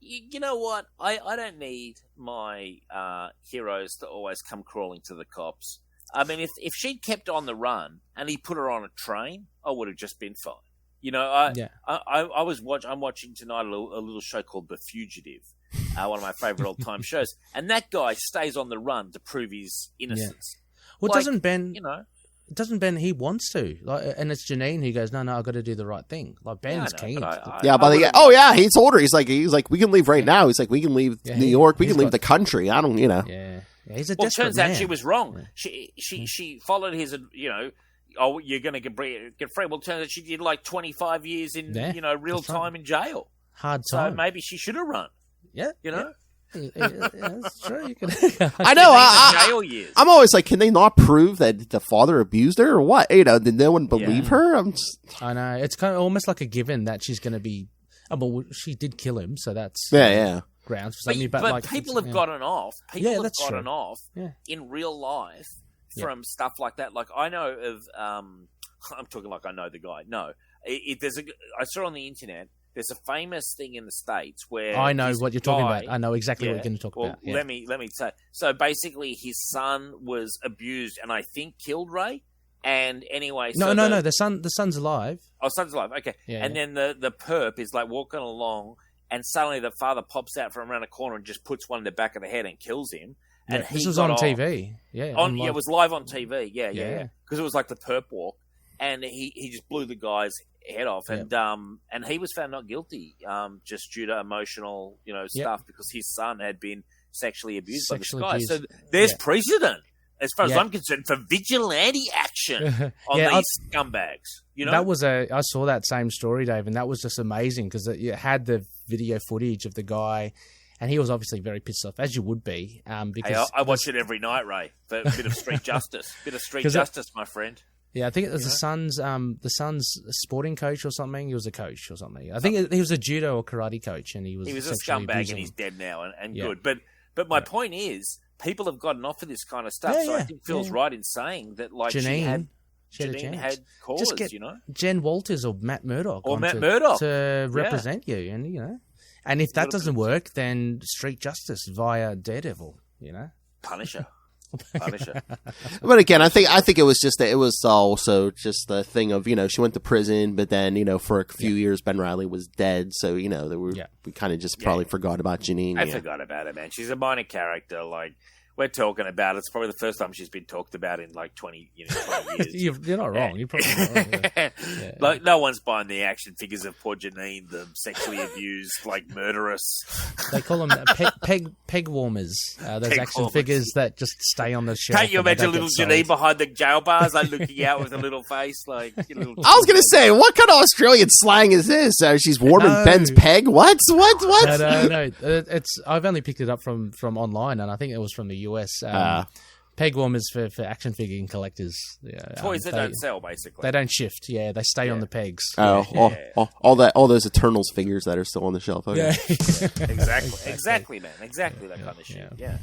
You know what? I don't need my heroes to always come crawling to the cops. I mean, if she'd kept on the run and he put her on a train, I would have just been fine. You know, I'm watching tonight a little show called The Fugitive. One of my favorite all-time shows, and that guy stays on the run to prove his innocence. Well, doesn't Ben? You know, doesn't Ben? He wants to, like, and it's Janine who goes, "No, I've got to do the right thing." Like, Ben's keen. He told her, he's like, we can leave right now. He's like, we can leave New York, we can leave the country. I don't, you know. Yeah, he's a desperate turns man. out she was wrong. She followed his, you know. Oh, you're going to get free. Well, it turns out she did like 25 years in, real time in jail. Hard time. So maybe she should have run. Yeah, you know. Yeah, that's true. I know. Jail years. I'm always like, can they not prove that the father abused her or what? You know, did no one believe her? I know. It's kind of almost like a given that she's going to be. Oh, well, she did kill him, so that's grounds for something. But like, people have gotten off. People have gotten off in real life from stuff like that. Like, I know of. I'm talking like I know the guy. No, I saw on the internet. There's a famous thing in the States where I know what you're talking about. I know exactly what you're going to talk about. Yeah. Let me say. So basically, his son was abused and I think killed Ray. And anyway, no. The son's alive. Oh, son's alive. Okay. Yeah, and then the perp is like walking along, and suddenly the father pops out from around a corner and just puts one in the back of the head and kills him. And this was on TV. Yeah, it was live on TV. Yeah. Because it was like the perp walk, and he just blew the guy's head off, and he was found not guilty, just due to emotional, stuff, because his son had been sexually abused by this guy. So there's precedent, as far as I'm concerned, for vigilante action on these scumbags. You know, I saw that same story, Dave, and that was just amazing because it had the video footage of the guy. And he was obviously very pissed off, as you would be. Because I watch it every night, Ray. For a bit of street justice. My friend. Yeah, I think it was the son's sporting coach or something. He was a coach or something. I think he was a judo or karate coach, and he was a scumbag, and he's dead now, and good. But my point is, people have gotten off of this kind of stuff. So I think Phil's right in saying that, like, Janine had cause. Just get Jen Walters or Matt Murdock to represent you, and And if that doesn't work, then street justice via Daredevil, Punisher. Punisher. But again, I think it was also just the thing of, she went to prison, but then, for a few years Ben Reilly was dead, so we kind of just probably forgot about Janine. I forgot about her, man. She's a minor character. Like, we're talking about it. It's probably the first time she's been talked about in like 20 years. You're not wrong. You're probably not wrong. Yeah. Like, no one's buying the action figures of poor Janine, the sexually abused, like, murderess. They call them peg warmers. Those Peg action warmers. figures that just stay on the shelf. Can't you and they imagine don't little get Janine sold. behind the jail bars, like looking out with a little face, like little. I was gonna say, what kind of Australian slang is this? She's warming No. Ben's peg. What? No. I've only picked it up from online, and I think it was from the US. Peg warmers for action figure collectors. Yeah, Toys that don't sell, basically. They don't shift. Yeah, they stay on the pegs. All those Eternals figures that are still on the shelf. Okay. Yeah. Exactly, man. Exactly that kind of shit. Yeah.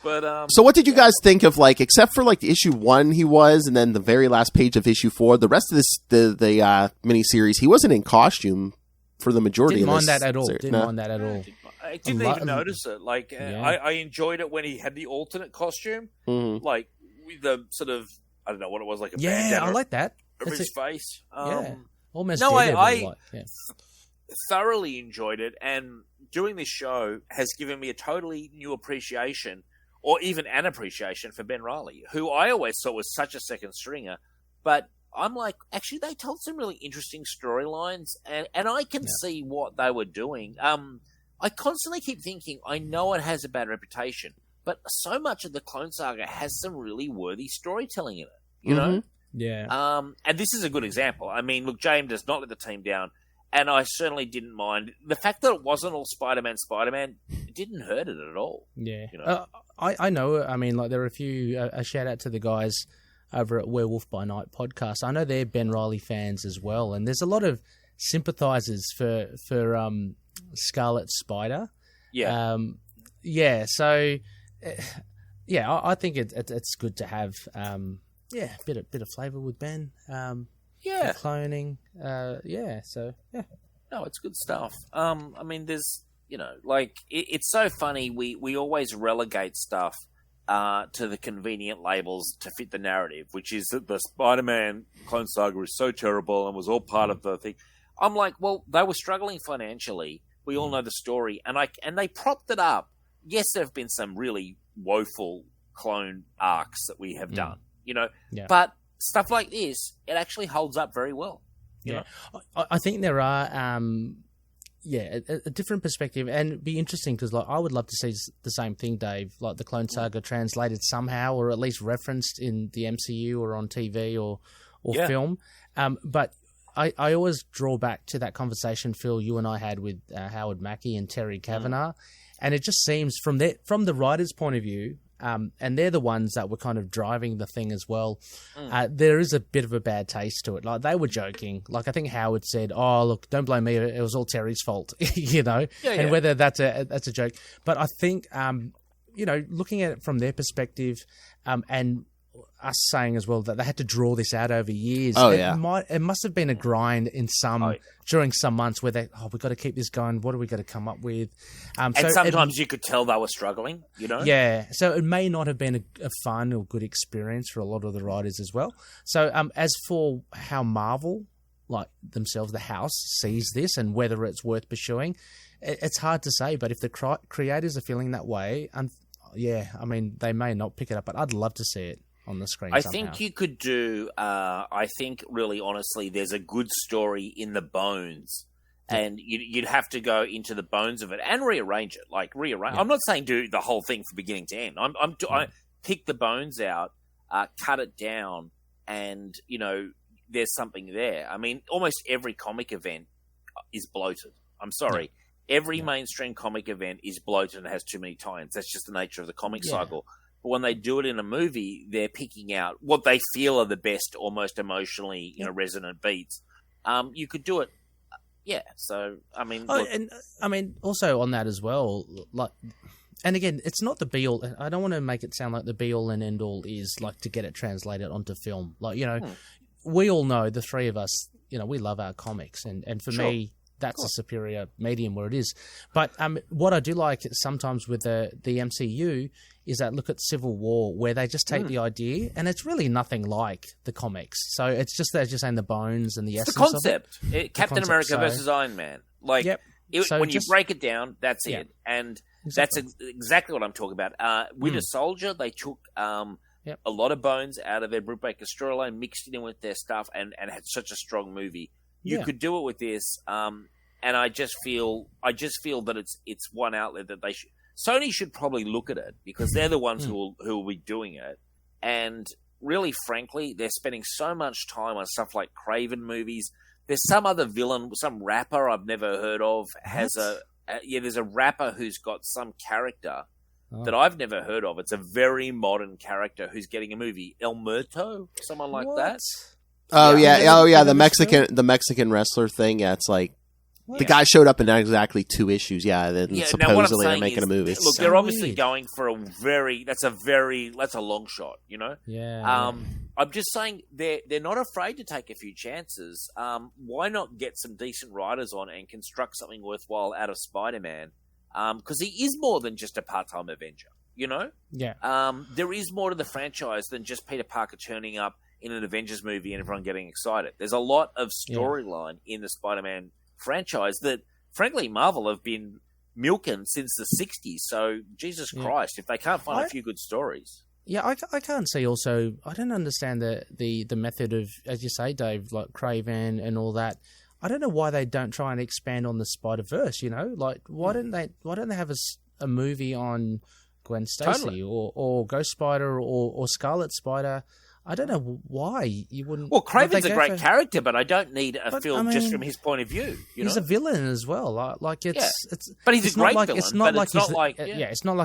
But So what did you guys think of, like, except for like issue 1 he was, and then the very last page of issue 4, the rest of the miniseries, he wasn't in costume for the majority Didn't of mind this. that at all. series. Didn't No? mind that at all. I didn't even notice it. Like, I enjoyed it when he had the alternate costume, like with the sort of, I don't know what it was, like a bandana I like that. over his face. Almost. No, I thoroughly enjoyed it, and doing this show has given me a totally new appreciation, or even an appreciation for Ben Reilly, who I always thought was such a second stringer, but I'm like, actually, they told some really interesting storylines, and I can see what they were doing. I constantly keep thinking, I know it has a bad reputation, but so much of the Clone Saga has some really worthy storytelling in it, you know? Yeah. And this is a good example. I mean, look, James does not let the team down, and I certainly didn't mind. The fact that it wasn't all Spider-Man, it didn't hurt it at all. Yeah. You know? I know, I mean, like, there are a few, a shout out to the guys over at Werewolf by Night podcast. I know they're Ben Reilly fans as well, and there's a lot of sympathizers for Scarlet Spider. Yeah. So I think it's good to have a bit of flavor with Ben. Cloning. No, it's good stuff. I mean, there's, it's so funny. We always relegate stuff to the convenient labels to fit the narrative, which is that the Spider-Man Clone Saga is so terrible and was all part of the thing. I'm like, well, they were struggling financially. We all know the story, and they propped it up. Yes, there have been some really woeful clone arcs that we have done, but stuff like this, it actually holds up very well. You know? I think there are, a different perspective, and it'd be interesting because, like, I would love to see the same thing, Dave, like the Clone Saga translated somehow, or at least referenced in the MCU or on TV or film. But I always draw back to that conversation, Phil, you and I had with Howard Mackey and Terry Kavanagh, and it just seems from the writer's point of view, and they're the ones that were kind of driving the thing as well. There is a bit of a bad taste to it. Like, they were joking. Like, I think Howard said, "Oh, look, don't blame me. It was all Terry's fault," And whether that's a joke, but I think looking at it from their perspective, and us saying as well that they had to draw this out over years. It must have been a grind in during some months where we've got to keep this going. What are we got to come up with? And sometimes you could tell they were struggling, Yeah, so it may not have been a fun or good experience for a lot of the writers as well. So as for how Marvel, like themselves, the house, sees this and whether it's worth pursuing, it's hard to say. But if the creators are feeling that way, I mean, they may not pick it up, but I'd love to see it on the screen somehow. Think you could do, I think really honestly, there's a good story in the bones, and you'd have to go into the bones of it and rearrange it. I'm not saying do the whole thing from beginning to end. I pick the bones out, cut it down, and, there's something there. I mean, almost every comic event is bloated. I'm sorry. Every mainstream comic event is bloated and has too many tie-ins. That's just the nature of the comic cycle. But when they do it in a movie, they're picking out what they feel are the best or most emotionally, resonant beats. You could do it. So, I mean... and I mean, also on that as well, like... And again, it's not the be-all... I don't want to make it sound like the be-all and end-all is, like, to get it translated onto film. Like, we all know, the three of us, we love our comics. And for me, that's a superior medium where it is. But what I do like sometimes with the MCU is that look at Civil War, where they just take the idea, and it's really nothing like the comics. So it's just they're just saying the bones and the essence the concept. of it. Captain America versus Iron Man. Like, when you break it down, that's it. And that's exactly what I'm talking about. Winter Soldier, they took a lot of bones out of Ed Brubaker's storyline, mixed it in with their stuff, and had such a strong movie. You could do it with this, and I just feel that it's one outlet that they should. Sony should probably look at it because they're the ones who will be doing it. And really, frankly, they're spending so much time on stuff like Craven movies. There's some other villain, some rapper I've never heard of there's a rapper who's got some character that I've never heard of. It's a very modern character who's getting a movie. El Muerto, someone like that. Oh yeah, the Mexican wrestler thing. Yeah, it's like the guy showed up in exactly 2 issues. Yeah, then supposedly they're making a movie. Look, they're obviously going for that's a long shot, you know. Yeah. I'm just saying they're not afraid to take a few chances. Why not get some decent writers on and construct something worthwhile out of SpiderMan? Because he is more than just a part-time Avenger, you know. Yeah. There is more to the franchise than just Peter Parker turning up in an Avengers movie and everyone getting excited. There's a lot of storyline in the Spider-Man franchise that, frankly, Marvel have been milking since the 60s. So, Jesus Christ, if they can't find a few good stories. Yeah, I can't see also... I don't understand the method of, as you say, Dave, like Craven and all that. I don't know why they don't try and expand on the Spider-Verse, you know? Like, why don't they have a movie on Gwen Stacy or Ghost Spider or Scarlet Spider? I don't know why you wouldn't... Well, Craven's a great character, but I don't need a film just from his point of view. He's a villain as well. Like it's but he's a great villain. It's not like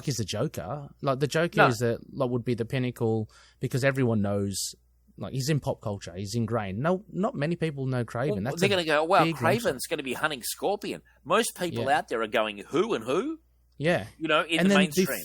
he's the Joker. Like the Joker would be the pinnacle because everyone knows. Like he's in pop culture, he's ingrained. No, not many people know Craven. Well, they're going to go, well, Craven's going to be hunting Scorpion. Most people out there are going, who and who? Yeah, you know, in the mainstream.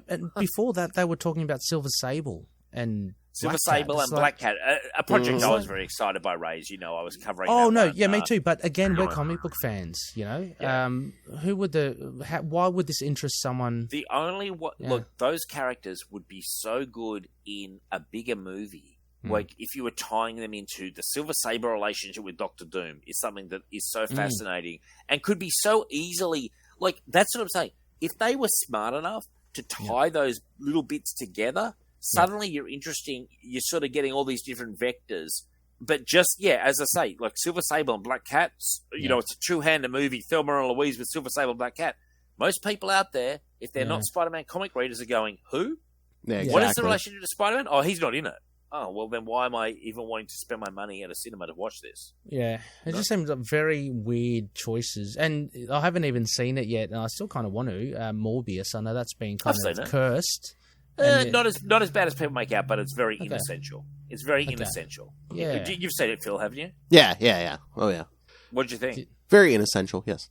And before that, they were talking about Silver Sable and. Silver Sable and Black Cat, a project I was very excited by, Ray. You know, I was covering. Oh that no, one. Me too. But again, we're comic book fans. You know, why would this interest someone? The only look, those characters would be so good in a bigger movie. Like if you were tying them into the Silver Sable relationship with Doctor Doom is something that is so fascinating and could be so easily like that's what I'm saying. If they were smart enough to tie those little bits together. Suddenly you're you're sort of getting all these different vectors. But just, as I say, like Silver Sable and Black Cat, you know, it's a two-hander movie, Thelma and Louise with Silver Sable and Black Cat. Most people out there, if they're not Spider-Man comic readers, are going, who? Yeah, exactly. What is the relationship to Spider-Man? Oh, he's not in it. Oh, well, then why am I even wanting to spend my money at a cinema to watch this? Yeah, it just seems like very weird choices. And I haven't even seen it yet, and I still kind of want to. Morbius, I know that's been kind of cursed. Not as bad as people make out, but it's very inessential. It's very inessential. Yeah. You've seen it, Phil, haven't you? Yeah. Oh, yeah. What did you think? Very inessential, yes.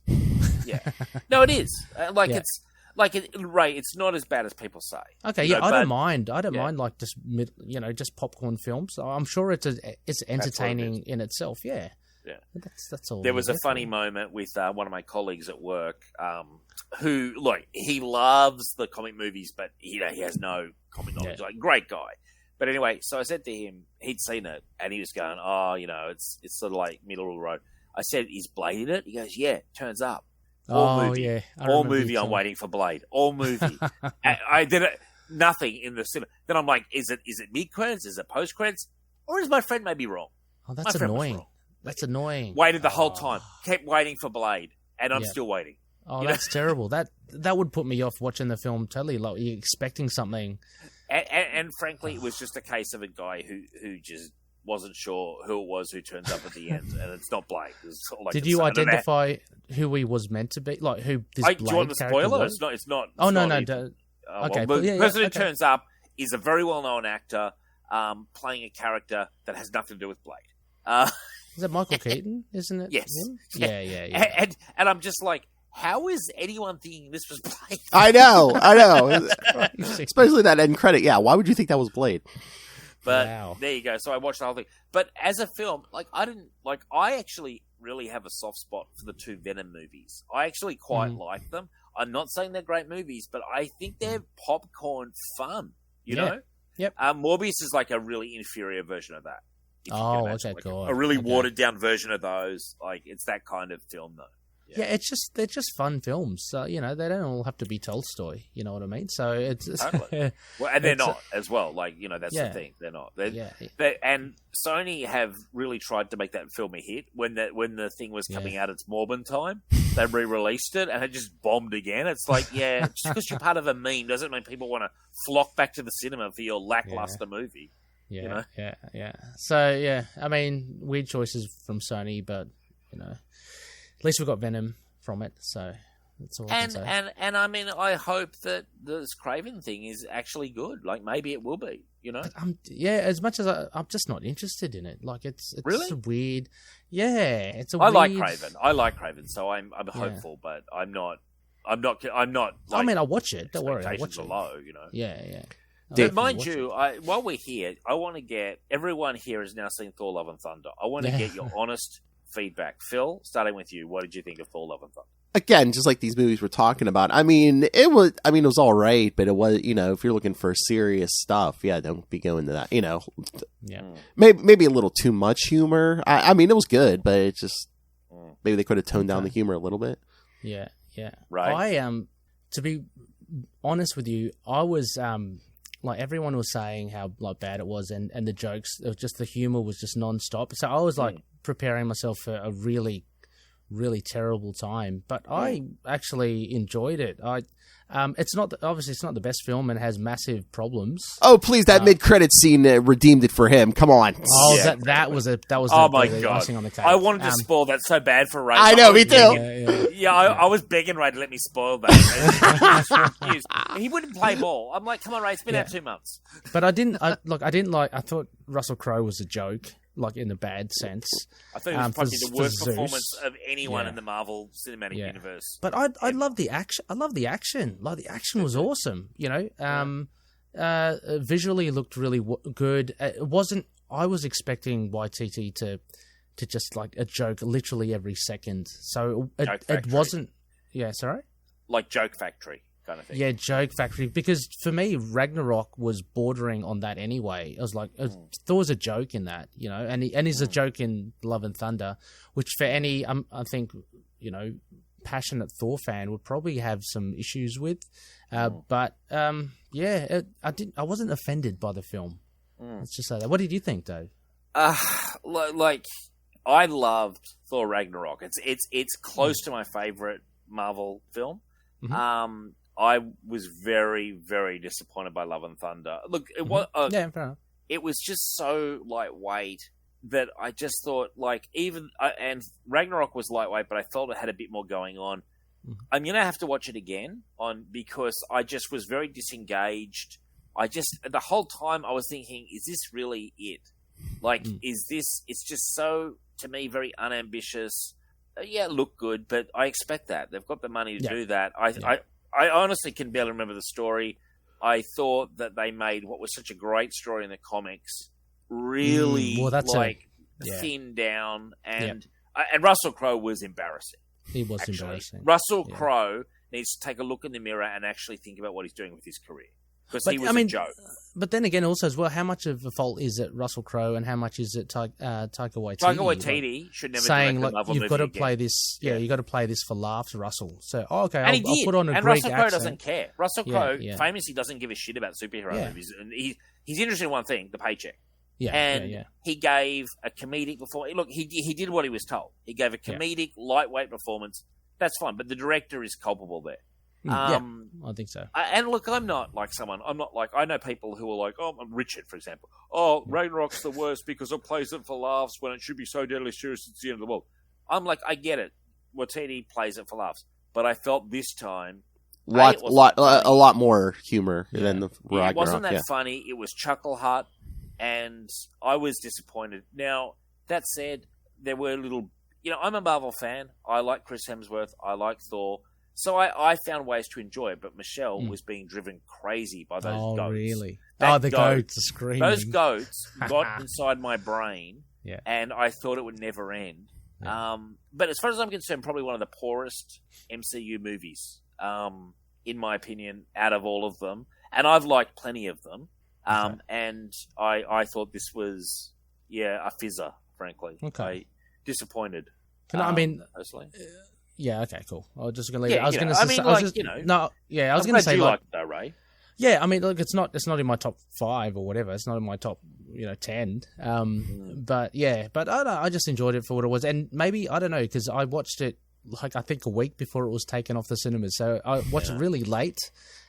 Yeah. No, it is. It's like Ray. It's not as bad as people say. Okay, you know, I don't mind. I don't mind like just popcorn films. I'm sure it's entertaining in itself. Yeah. Yeah, that's all. There was a funny moment with one of my colleagues at work, who he loves the comic movies, but he has no comic knowledge. Like great guy, but anyway, so I said to him, he'd seen it, and he was going, "Oh, it's sort of like middle of the road." I said, "Is Blade in it?" He goes, "Yeah, turns up." All movie. I'm waiting for Blade. All movie. I did it. Nothing in the cinema. Then I'm like, is it mid credits? Is it post credits? Or is my friend maybe wrong? Oh, that's annoying. That's annoying. Waited the whole time. Kept waiting for Blade, and I'm still waiting. Oh, that's terrible. That would put me off watching the film totally. Like you're expecting something. And frankly, it was just a case of a guy who just wasn't sure who it was who turns up at the end, and it's not Blade. Did you identify who he was meant to be? Like who this Blade do you want the spoiler? Was? It's not. Oh no. Okay, well, the person who turns up is a very well-known actor playing a character that has nothing to do with Blade. Is that Michael Keaton? Isn't it? Yes. Yeah. And I'm just like, how is anyone thinking this was Blade? I know. Especially that end credit. Yeah, why would you think that was Blade? But there you go. So I watched the whole thing. But as a film, I actually really have a soft spot for the two Venom movies. I actually quite like them. I'm not saying they're great movies, but I think they're popcorn fun. You know? Yep. Morbius is like a really inferior version of that. Oh, okay, cool. A really watered down version of those. Like, it's that kind of film, though. Yeah, they're just fun films. You know, they don't all have to be Tolstoy. You know what I mean? So it's totally. Well, and they're not as well. Like, you know, that's the thing. They're not. And Sony have really tried to make that film a hit. When the thing was coming out its Morbin time, they re-released it and it just bombed again. It's like, just because you're part of a meme doesn't mean people want to flock back to the cinema for your lackluster movie. Yeah, you know? yeah. So I mean, weird choices from Sony, but you know. At least we got Venom from it, so that's all I can say. And I mean, I hope that this Craven thing is actually good. Like, maybe it will be, you know? As much as I'm just not interested in it. Like, it's really weird. Yeah, it's a I weird... like Craven, so I'm hopeful, but I'm not. Like, I mean, I'll watch it. Don't worry, I'll watch it. Expectations are low, you know? Yeah. But mind you, while we're here, I want to get... Everyone here has now seen Thor: Love and Thunder. I want to get your honest... feedback. Phil, starting with you, what did you think of Thor: Love and Thunder? Again, just like these movies we're talking about. I mean, it was all right, but it was, you know, if you're looking for serious stuff, don't be going to that, you know. Yeah. Maybe a little too much humor. I mean, it was good, but it just maybe they could have toned down the humor a little bit. Yeah. Right. To be honest with you, I was like, everyone was saying how like bad it was, and the jokes, it was just the humor was just non-stop. So I was like preparing myself for a really, really terrible time, but I actually enjoyed it. It's not obviously it's not the best film and has massive problems. Oh please, that mid-credit scene redeemed it for him. Come on. Oh, that was oh my the god! icing on the cake. I wanted to spoil that so bad for Ray. I know, me too. Yeah, I was begging Ray to let me spoil that. He wouldn't play ball. I'm like, come on, Ray, it's been out 2 months. But I didn't like. I thought Russell Crowe was a joke. Like, in a bad sense. I think it was probably the worst Zeus. performance of anyone in the Marvel Cinematic Universe. But I love the action. I love the action. Like, the action was awesome. You know, visually it looked really good. It wasn't. I was expecting YTT to just like a joke literally every second. So it wasn't. Yeah, sorry. Like Joke Factory. Kind of thing. Yeah, Joke Factory. Because for me, Ragnarok was bordering on that anyway. I was like, there was a joke in that, you know, and he's a joke in Love and Thunder, which for any, I think, you know, passionate Thor fan would probably have some issues with. But I wasn't offended by the film. Let's just say that. What did you think, Dave? Like, I loved Thor Ragnarok. It's close to my favorite Marvel film. Mm-hmm. I was very, very disappointed by Love and Thunder. Look, it was fair enough. It was just so lightweight that I just thought, like, and Ragnarok was lightweight, but I felt it had a bit more going on. Mm-hmm. I'm gonna have to watch it again because I just was very disengaged. The whole time I was thinking, is this really it? Like, is this? It's just so, to me, very unambitious. It looked good, but I expect that they've got the money to do that. I honestly can barely remember the story. I thought that they made what was such a great story in the comics really thinned down, and Russell Crowe was embarrassing. He was embarrassing. Russell Crowe needs to take a look in the mirror and actually think about what he's doing with his career. Because he was a joke. But then again, also as well, how much of a fault is it Russell Crowe and how much is it Taika Waititi? Taika Waititi should never saying, direct another you've got to movie play again. this. Yeah, you got to play this for laughs, Russell. So, okay, and I'll put on a and Greek Russell Crowe accent. doesn't care. Russell Crowe famously doesn't give a shit about superhero movies, and he's interested in one thing: the paycheck. He gave a comedic performance. Look, he did what he was told. He gave a comedic, lightweight performance. That's fine, but the director is culpable there. I think so. And look, I'm not like I know people who are like, Richard, for example. Oh, Ragnarok's the worst because it plays it for laughs when it should be so deadly serious it's the end of the world. I'm like, I get it. Waititi plays it for laughs. But I felt this time a lot more humor than the Ragnarok. It wasn't that funny. It was chuckle hut, and I was disappointed. Now, that said, there were little... You know, I'm a Marvel fan. I like Chris Hemsworth. I like Thor. So I found ways to enjoy it, but Michelle was being driven crazy by those goats. Oh, really? The goats are screaming. Those goats got inside my brain, and I thought it would never end. But as far as I'm concerned, probably one of the poorest MCU movies, in my opinion, out of all of them. And I've liked plenty of them. And I thought this was, a fizzer, frankly. Okay. Disappointed. Personally. Yeah. Okay. Cool. I was just gonna leave it. I was gonna I say. mean, I was like, just, you know, no. Yeah. I was I'm gonna glad say you like. liked it though, Ray. Yeah. I mean, look, it's not in my top 5 or whatever. It's not in my top 10. But yeah. But I don't know. I just enjoyed it for what it was, and maybe I don't know because I watched it like I think a week before it was taken off the cinemas, so I watched it really late.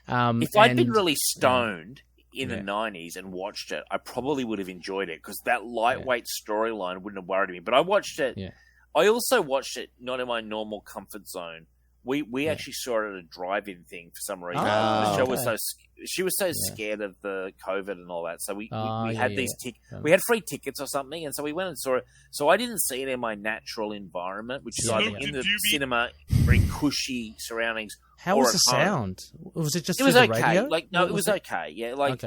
If I'd been really stoned in the 90s and watched it, I probably would have enjoyed it because that lightweight storyline wouldn't have worried me. But I watched it. Yeah. I also watched it not in my normal comfort zone. We actually saw it at a drive-in thing for some reason. The show was she was so scared of the COVID and all that, so we had these we had free tickets or something, and so we went and saw it. So I didn't see it in my natural environment, which is either in the cinema, very cushy surroundings. How was the sound? Was it just it was the okay? radio? Like no, it was okay. Yeah, like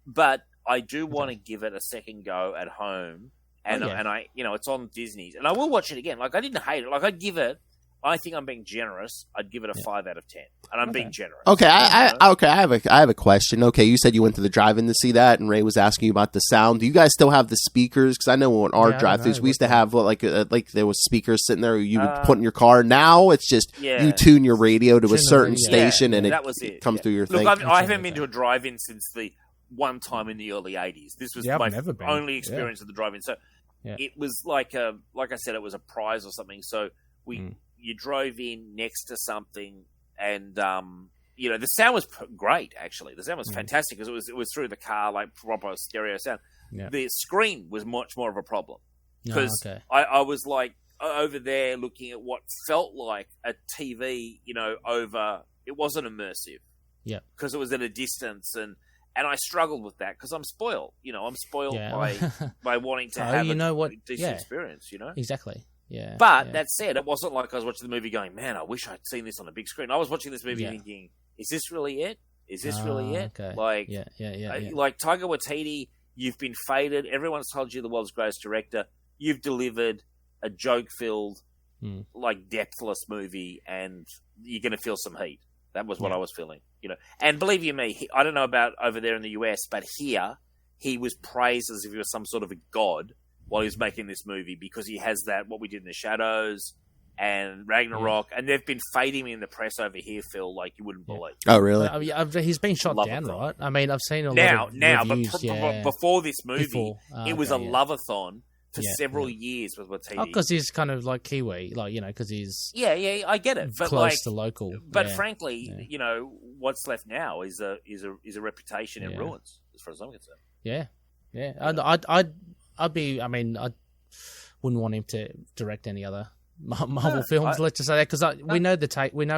but I do want to give it a second go at home, and I it's on Disney's, and I will watch it again. Like I didn't hate it. Like I'd give it. I think I'm being generous. I'd give it a 5 out of 10, and I'm being generous. Okay, I have a question. Okay, you said you went to the drive-in to see that, and Ray was asking you about the sound. Do you guys still have the speakers? Because I know on our drive-throughs we used to have like there was speakers sitting there you would put in your car. Now it's just you tune your radio to a certain station, and it comes through your thing. Look, I haven't been to a drive-in since the one time in the early 80s. This was my only experience of the drive-in. So it was like I said, it was a prize or something. So you drove in next to something, and the sound was great. Actually, the sound was fantastic because it was through the car, like proper stereo sound. Yeah. The screen was much more of a problem because I was like over there looking at what felt like a TV, over. It wasn't immersive, because it was at a distance, and I struggled with that because I'm spoiled. I'm spoiled by wanting to have a decent experience. Exactly. Yeah, but that said, it wasn't like I was watching the movie going, man, I wish I'd seen this on the big screen. I was watching this movie thinking, is this really it? Is this really it? Okay. Like, like Taika Waititi, you've been faded. Everyone's told you the world's greatest director. You've delivered a joke-filled, like depthless movie, and you're going to feel some heat. That was what I was feeling, And believe you me, I don't know about over there in the US, but here he was praised as if he was some sort of a god while he was making this movie, because he has that What We Did in the Shadows and Ragnarok, and they've been fading me in the press over here, Phil, like you wouldn't believe. Oh, really? He's been shot down, right? I mean, I've seen a lot of reviews. But before this movie, it was a love-a-thon for several years with Waititi. Oh, because he's kind of like Kiwi, because he's I get it, but close to local. But frankly, what's left now is a reputation in ruins, as far as I'm concerned. Yeah. I wouldn't want him to direct any other Marvel films. Let's just say that because we know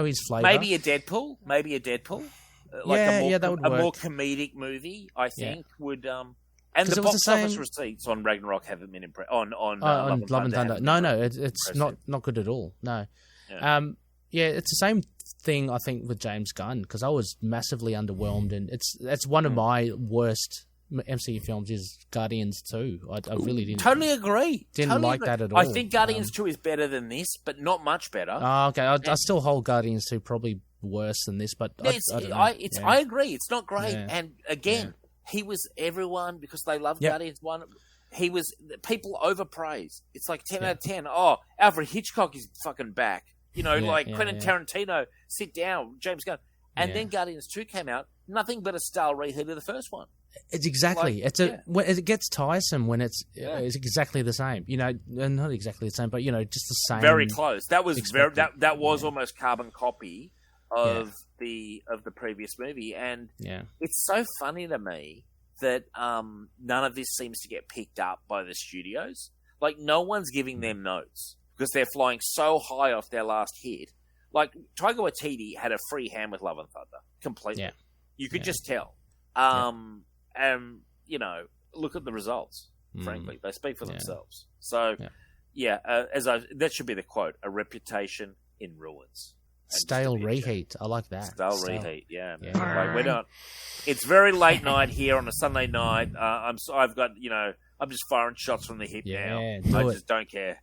his flavor. Maybe a Deadpool. That would work. A more comedic movie, I think, would. And the box office receipts on Ragnarok haven't been on Love and Thunder. No, it's not good at all. No. Yeah. It's the same thing I think with James Gunn, because I was massively underwhelmed, and it's one of my worst MCU films is Guardians 2. I really didn't. Totally agree. Didn't like that at all. I think Guardians 2 is better than this, but not much better. Oh, okay. I still hold Guardians 2 probably worse than this, but I don't know. I agree. It's not great. Yeah. And again, he was everyone, because they love Guardians 1. He was, people overpraise. It's like 10 out of 10. Oh, Alfred Hitchcock is fucking back. Quentin Tarantino, sit down, James Gunn. And then Guardians 2 came out, nothing but a style reheat of the first one. It's exactly. It gets tiresome when it's exactly the same. Not exactly the same, but just the same. Very close. That was that was almost carbon copy of the previous movie, and it's so funny to me that none of this seems to get picked up by the studios. Like no one's giving them notes because they're flying so high off their last hit. Like Taika Waititi had a free hand with Love and Thunder completely. Yeah. You could just tell. Look at the results. Frankly, they speak for themselves. So, that should be the quote: "A reputation in ruins." Stale reheat. I like that. Stale reheat. Yeah. Like we're not. It's very late night here on a Sunday night. I'm just firing shots from the hip now. I just don't care.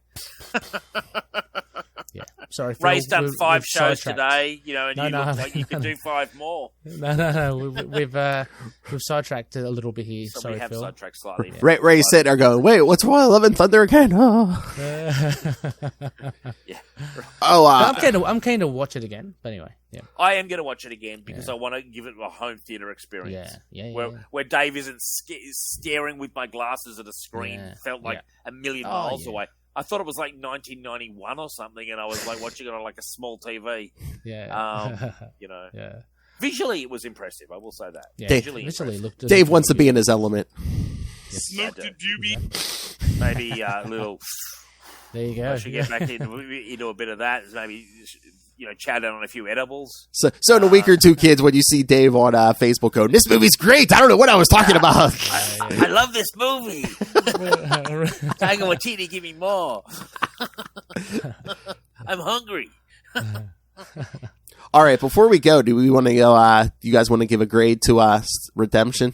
Yeah, sorry, Phil. Ray's done 5 shows sidetracked. today, you know, and No, you no, look like you could do 5 more. No. We've sidetracked a little bit here. So Sorry, we have Phil. sidetracked slightly. Ray sitting there going, wait, what's why Love and Thunder again? Oh, Yeah. I'm keen to watch it again. But anyway, yeah. I am going to watch it again because I want to give it a home theater experience. Where Dave isn't staring with my glasses at a screen. Yeah, Felt like a million miles away. I thought it was like 1991 or something, and I was like watching it on like a small TV. Yeah. You know. Yeah. Visually, it was impressive. I will say that. Yeah. Visually looked. Dave wants to be in his element. Smoke the doobie. Maybe a little. There you go. I should get back into a bit of that. Maybe, you know, chat on a few edibles. So in a week or two, kids, when you see Dave on Facebook going, this movie's great. I don't know what I was talking about. I love this movie. Taika Waititi, give me more. I'm hungry. All right, before we go, do we want to go? You guys want to give a grade to Redemption?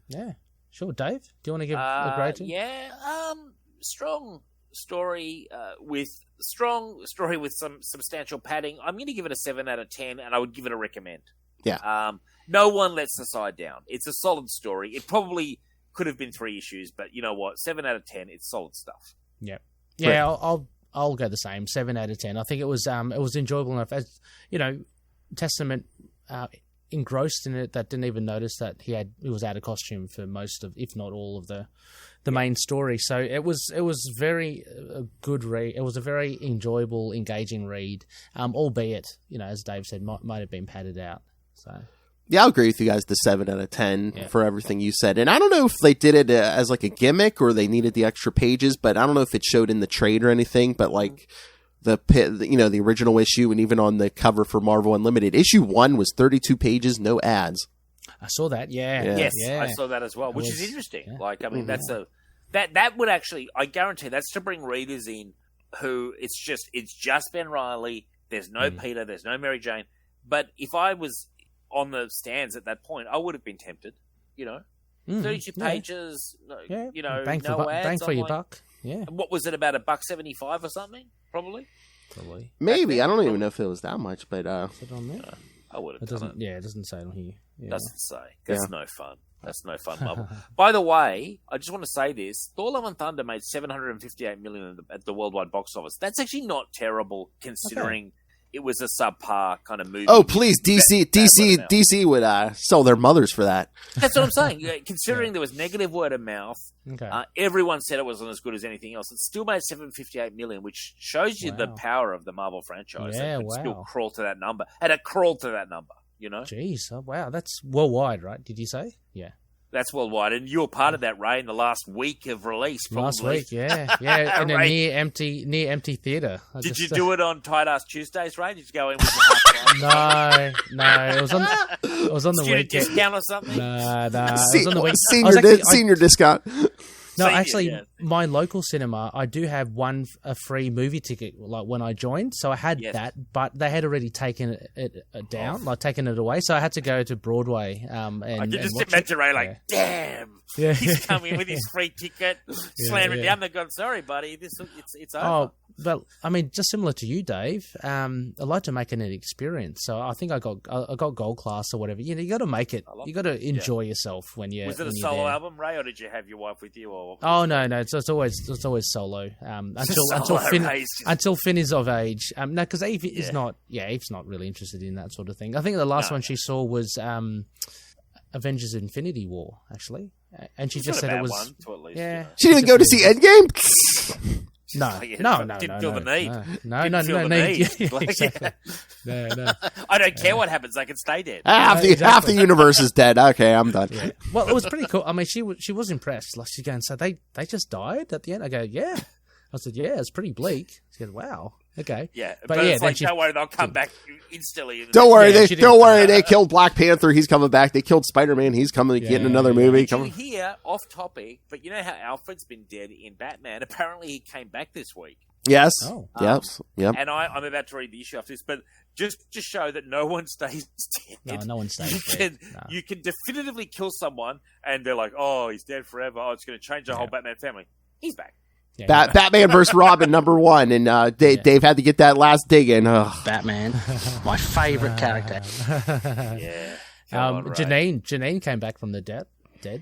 Yeah, sure. Dave, do you want to give a grade to? Yeah, strong story with some substantial padding. I'm going to give it a 7 out of 10, and I would give it a recommend. Yeah. No one lets the side down. It's a solid story. It probably could have been 3 issues, but you know what? 7 out of 10. It's solid stuff. Yeah. Yeah, I'll go the same. 7 out of 10. I think it was enjoyable enough. As you know, Testament engrossed in it that didn't even notice that he was out of costume for most of, if not all of the main story. So it was very good read. It was a very enjoyable, engaging read. Albeit, you know, as Dave said, might have been padded out. So. Yeah, I'll agree with you guys. The 7 out of 10 for everything you said, and I don't know if they did it as like a gimmick or they needed the extra pages, but I don't know if it showed in the trade or anything. But like the original issue, and even on the cover for Marvel Unlimited, issue 1 was 32 pages, no ads. I saw that. Yeah. Yes, yeah. I saw that as well, which is interesting. Yeah. Like, I mean, that would actually, I guarantee, that's to bring readers in who it's just Ben Reilly. There's no Peter. There's no Mary Jane. But if I was on the stands at that point, I would have been tempted. You know, 32 pages. Yeah. You know, bang no ads. Bang for your like, buck. Yeah. What was it, about $1.75 or something? Probably. Maybe. I don't even know if it was that much, but Is it on there? I would have done it. Yeah, it doesn't say it on here. Yeah. Doesn't say. That's no fun. That's no fun, Marvel. By the way, I just want to say this: Thor: Love and Thunder made $758 million at the worldwide box office. That's actually not terrible, considering it was a subpar kind of movie. oh please, DC would sell their mothers for that. That's what I'm saying. Considering there was negative word of mouth, Okay. everyone said it wasn't as good as anything else. It still made $758 million, which shows you the power of the Marvel franchise. Yeah, it could still wow. crawl to that number, and it crawled to that number. You know, Jeez. Oh, wow. That's worldwide, right? Did you say? Yeah. that's worldwide, and you were part of that, Ray, in the last week of release. Probably. Last week, yeah, in a near empty theater. Did you do it on Tight Ass Tuesdays, Ray? Did you go in with the half price? No, it was on the Student weekend. discount or something? No, it was on the weekend. Senior discount. No, Senior, actually, yeah. my local cinema, I do have a free movie ticket, like when I joined. So I had that, but they had already taken it down, like taken it away. So I had to go to Broadway. I just imagine Ray like, damn, Yeah. he's coming with his free ticket, slamming it down. They're going, sorry, buddy, it's over. Oh, but I mean, just similar to you, Dave. I like to make it an experience. So I think I got gold class or whatever. You know, you got to make it. You got to enjoy yourself when you're. Was it a solo album, Ray, or did you have your wife with you? Or Oh no, it's always solo. Until Finn is of age. No, because Eve is not. Yeah, Eve's not really interested in that sort of thing. I think the last one she saw was Avengers: Infinity War, actually, and she just said it was. One, to at least, yeah, you know. She didn't go to see Endgame. No. Didn't feel the need. No, Didn't feel the need. Yeah, Like, exactly. No. I don't care what happens. I can stay dead. Half the universe is dead. Okay, I'm done. Yeah. Well, it was pretty cool. I mean, she was impressed. Like, she's going, so they just died at the end? I go, yeah. I said, yeah, it's pretty bleak. She goes, wow. Okay. Yeah, but it's like, don't worry, they'll come back instantly. Don't worry, don't worry. They killed Black Panther. He's coming back. They killed SpiderMan. He's coming, getting another movie. Did you hear, off topic, but you know how Alfred's been dead in Batman? Apparently, he came back this week. Yes. Oh. Yep. And I'm about to read the issue after this, but just to show that no one stays dead. No one stays dead. No. You can definitively kill someone, and they're like, "Oh, he's dead forever. Oh, it's going to change the whole Batman family." He's back. Yeah. Batman versus Robin #1, and Dave had to get that last dig in. Ugh. Batman, my favorite character. Yeah. Janine came back from the dead,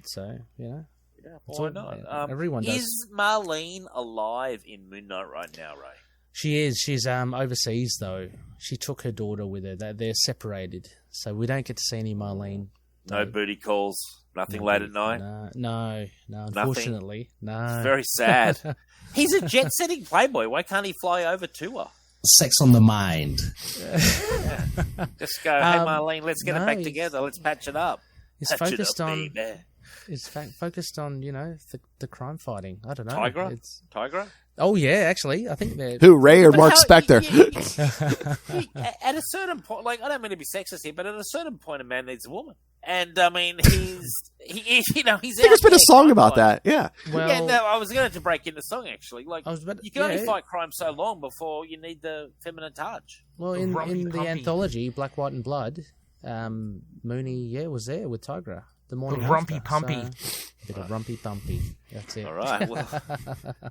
so you know. Yeah, why not? Everyone does. Is Marlene alive in Moon Knight right now, Ray? She is. She's overseas though. She took her daughter with her. They're separated, so we don't get to see any Marlene. No booty calls. Nothing late at night. No. Unfortunately, no. It's very sad. He's a jet-setting playboy. Why can't he fly over to her? Sex on the mind. Just go, hey Marlene, let's get it back together. Let's patch it up. He's focused on. It's focused on, you know, the crime fighting. I don't know. Tigra? Oh yeah, actually, I think they're Who, Ray or Mark Spector? At a certain point, like, I don't mean to be sexist here, but at a certain point, a man needs a woman. And I mean, he's I think there's been a song about that. Yeah. Well, yeah, no, I was going to break into song actually. Like, you can only fight crime so long before you need the feminine touch. Well, in the anthology Black, White, and Blood, Mooney was there with Tigra. The morning rumpy after, pumpy. So, bit of rumpy pumpy. That's it. All right.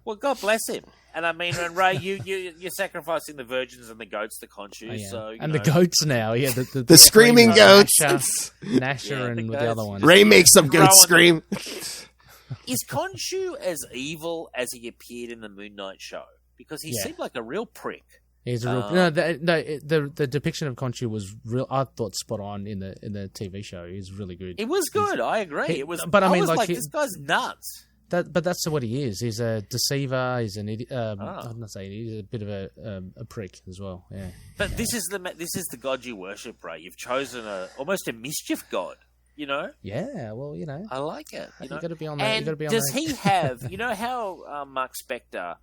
Well, God bless him. And I mean, and Ray, you're sacrificing the virgins and the goats to Khonshu. Oh, yeah. So and the goats now, yeah, the screaming goats, Nasher and the other ones. Ray makes some goats scream. Is Khonshu as evil as he appeared in the Moon Knight show? Because he seemed like a real prick. He's a real the depiction of Khonshu was real. I thought spot on in the TV show. He's really good. It was good. I agree. It was. But I mean, was like this guy's nuts. But that's what he is. He's a deceiver. He's an idiot. I'm not saying he's a bit of a prick as well. Yeah. But this is the god you worship, Ray. You've chosen almost a mischief god. You know. Yeah. Well, you know. I like it. You got to be on that. And does he have? You know how Mark Spector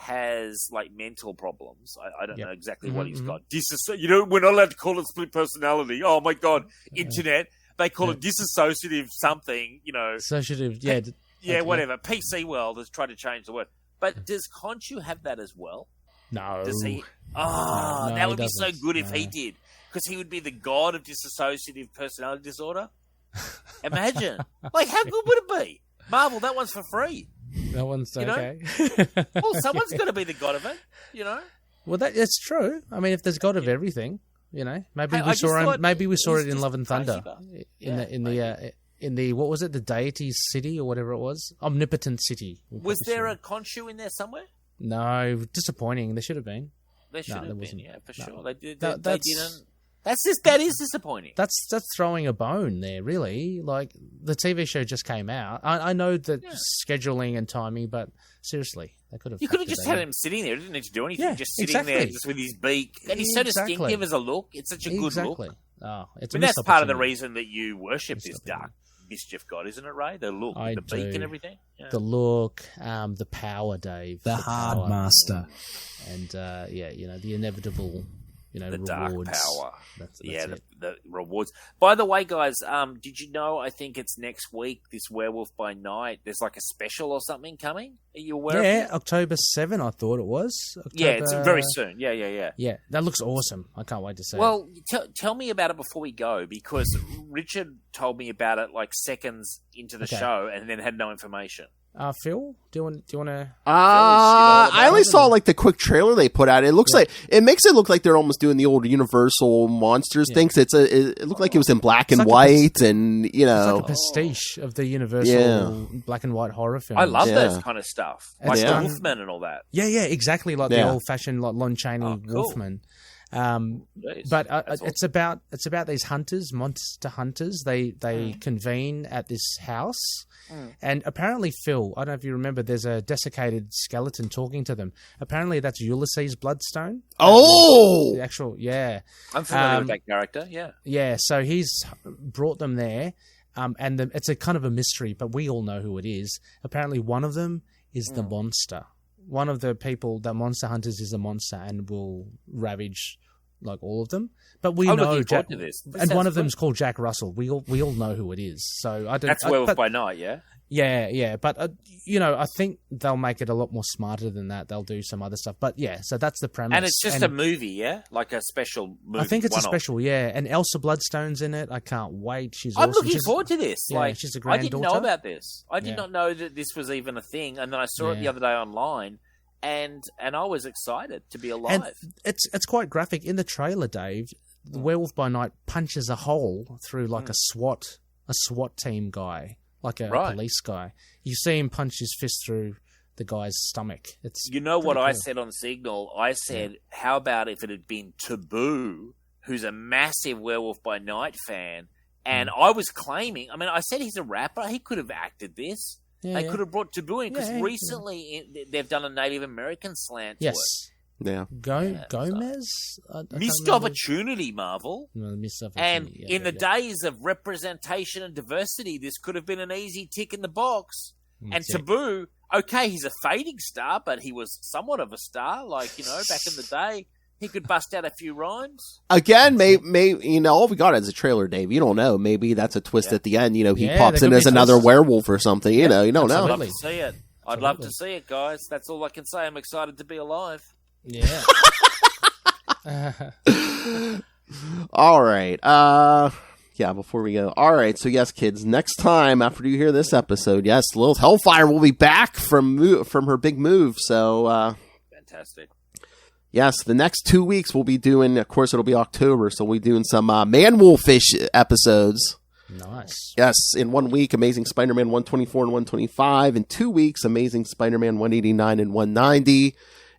has like mental problems. I don't know exactly what he's got. We're not allowed to call it split personality. Oh my god, internet. They call it dissociative something, you know. Dissociative, yeah, whatever. PC World has tried to change the word. But does Khonshu have that as well? No. Does he? Oh, no, that would be so good if he did. Because he would be the god of dissociative personality disorder. Imagine. Like, how good would it be? Marvel, that one's for free. That one's okay. Well, someone's got to be the god of it, you know. Well, that's true. I mean, if there's god of everything, you know, maybe we saw him. Maybe we saw it in Love and Thunder, in the what was it, the deity city or whatever it was, omnipotent city. Was there a Khonshu in there somewhere? No, disappointing. There should have been. There should have been, for sure. They didn't. That is disappointing. That's throwing a bone there, really. Like, the TV show just came out. I know that scheduling and timing, but seriously, they could have. You could have just had him sitting there. He didn't need to do anything. Yeah, just sitting there, just with his beak. And he's so distinctive as a look. It's such a good look. Oh, it's that's part of the reason that you worship this dark mischief god, isn't it, Ray? The look, the beak, and everything. Yeah. The look, the power, Dave, the hard power. Master, and the inevitable. You know, the rewards. Dark power. That's the rewards. By the way, guys, did you know, I think it's next week, this Werewolf by Night, there's like a special or something coming? Are you aware of it? Yeah, October 7, I thought it was. It's very soon. Yeah. Yeah, that looks awesome. I can't wait to see it. Well, tell me about it before we go, because Richard told me about it like seconds into the show and then had no information. Phil, do you want to? I only saw like the quick trailer they put out. It looks like it makes it look like they're almost doing the old Universal Monsters things. It looked like it was in black and white, and you know, it's like a pastiche of the Universal black and white horror film. I love those kind of stuff, like the Wolfman and all that. Yeah, exactly, like the old fashioned like Lon Chaney Wolfman. But it's about these hunters, monster hunters. They convene at this house, and apparently, Phil, I don't know if you remember, there's a desiccated skeleton talking to them. Apparently, that's Ulysses Bloodstone. Oh, the actual, I'm familiar with that character. Yeah. So he's brought them there, and it's a kind of a mystery, but we all know who it is. Apparently, one of them is the monster. One of the people, the monster hunters, is a monster and will ravage like all of them. But we know Jack, and one of them is called Jack Russell. We all know who it is. So I don't. That's Werewolf by Night, yeah. Yeah. But, I think they'll make it a lot more smarter than that. They'll do some other stuff. But, yeah, so that's the premise. And it's just a movie, yeah? Like a special movie. I think it's a one-off. special, yeah. And Elsa Bloodstone's in it. I can't wait. She's I'm awesome. looking forward to this. Yeah, she's a I didn't granddaughter. know about this. I did not know that this was even a thing. And then I saw it the other day online. And I was excited to be alive. And it's quite graphic. In the trailer, Dave, the Werewolf by Night punches a hole through like a SWAT team guy, like a police guy. You see him punch his fist through the guy's stomach. It's what cool. I said on Signal? I said, how about if it had been Taboo, who's a massive Werewolf by Night fan, and I was claiming, I mean, I said he's a rapper. He could have acted this. They could have brought Taboo in, because recently they've done a Native American slant to it. Yeah. Gomez? Missed opportunity, Marvel. No, missed And opportunity. in the days of representation and diversity, this could have been an easy tick in the box. And Taboo, okay, he's a fading star, but he was somewhat of a star. Like, back in the day, he could bust out a few rhymes. Again, maybe all we got is a trailer, Dave. You don't know. Maybe that's a twist at the end. He pops in as another werewolf or something. You don't know. I'd love to see it. I'd love to see it, guys. That's all I can say. I'm excited to be alive. Yeah. All right. Before we go. All right. So, yes, kids, next time after you hear this episode, yes, Lilith Hellfire will be back from her big move. So, fantastic. Yes, the next 2 weeks we'll be doing, of course, it'll be October, so we'll be doing some Man-Wolfish episodes. Nice. Yes, in 1 week, Amazing Spider-Man 124 and 125. In 2 weeks, Amazing Spider-Man 189 and 190.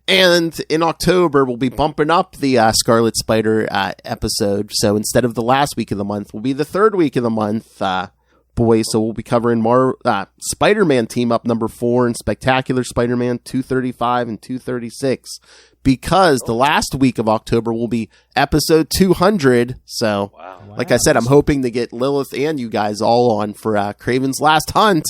And in October, we'll be bumping up the Scarlet Spider episode. So instead of the last week of the month, will be the third week of the month, boys. So we'll be covering Spider-Man Team Up number 4 and Spectacular Spider-Man 235 and 236. Because the last week of October will be episode 200. So, like I said, I'm hoping to get Lilith and you guys all on for Craven's Last Hunt.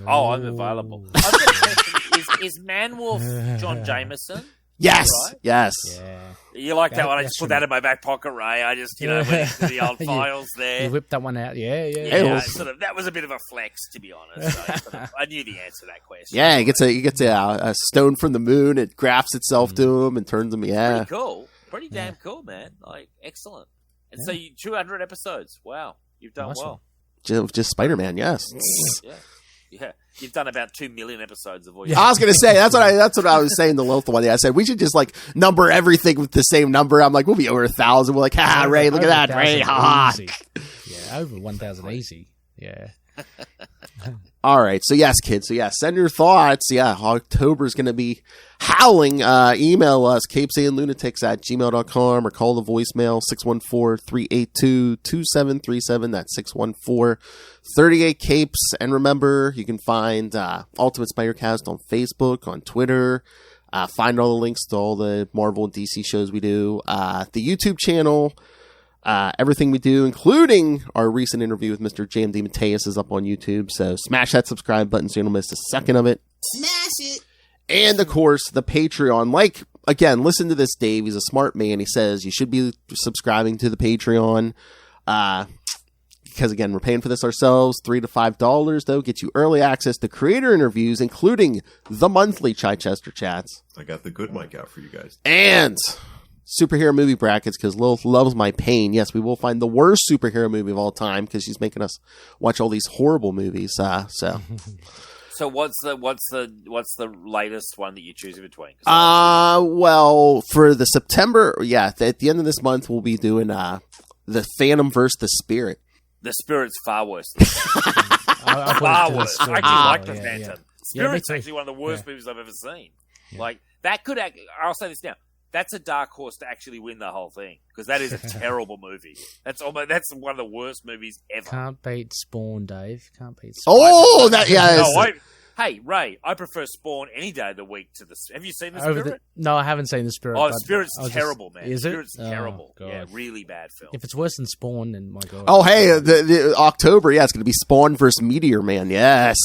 Oh, I'm available. I was going to mention, is Man-Wolf John Jameson? Yes. Right? Yes. Yeah. You like that one? I just put that in my back pocket, Ray. I just, went into the old files there. You whipped that one out. Yeah. That was a bit of a flex, to be honest. I knew the answer to that question. Yeah, he gets a stone from the moon. It grafts itself to him and turns him. Yeah. Pretty cool. Pretty damn cool, man. Like, excellent. And so 200 episodes. Wow. You've done well. Just Spider-Man, yes. Yeah. You've done about 2 million episodes of all I was going to say, that's what I was saying the Lilith one. I said, we should just number everything with the same number. I'm like, we'll be over 1,000. We're like, Ray, look at that. Ray, Yeah, over 1,000 easy. Yeah. All right. So, yes, kids. So, send your thoughts. Yeah, October's going to be howling. Email us, CapesandLunatics@gmail.com, or call the voicemail, 614-382-2737. That's 614-38-CAPES. And remember, you can find Ultimate Spider-Cast on Facebook, on Twitter. Find all the links to all the Marvel and DC shows we do. The YouTube channel. Everything we do, including our recent interview with Mr. JMD Mateus, is up on YouTube. So smash that subscribe button so you don't miss a second of it. Smash it! And, of course, the Patreon. Again, listen to this, Dave. He's a smart man. He says you should be subscribing to the Patreon. Because, again, we're paying for this ourselves. $3 to $5, though, gets you early access to creator interviews, including the monthly Chichester Chats. I got the good mic out for you guys. And superhero movie brackets, because Lilith loves my pain. Yes, we will find the worst superhero movie of all time, because she's making us watch all these horrible movies. So what's the latest one that you're choosing between? Well, for the September, at the end of this month, we'll be doing the Phantom versus the Spirit. The Spirit's far worse. Far worse. I actually like the Phantom. Spirit's actually one of the worst movies I've ever seen. Like, that could I'll say this now. That's a dark horse to actually win the whole thing, because that is a terrible movie. That's one of the worst movies ever. Can't beat Spawn, Dave. Can't beat Spawn. Hey, Ray, I prefer Spawn any day of the week to the. Have you seen The Spirit? No, I haven't seen The Spirit. Oh, The Spirit's terrible, man. Is it? Spirit's terrible. God. Yeah, really bad film. If it's worse than Spawn, then my God. Oh, hey, the October, it's going to be Spawn versus Meteor Man. Yes.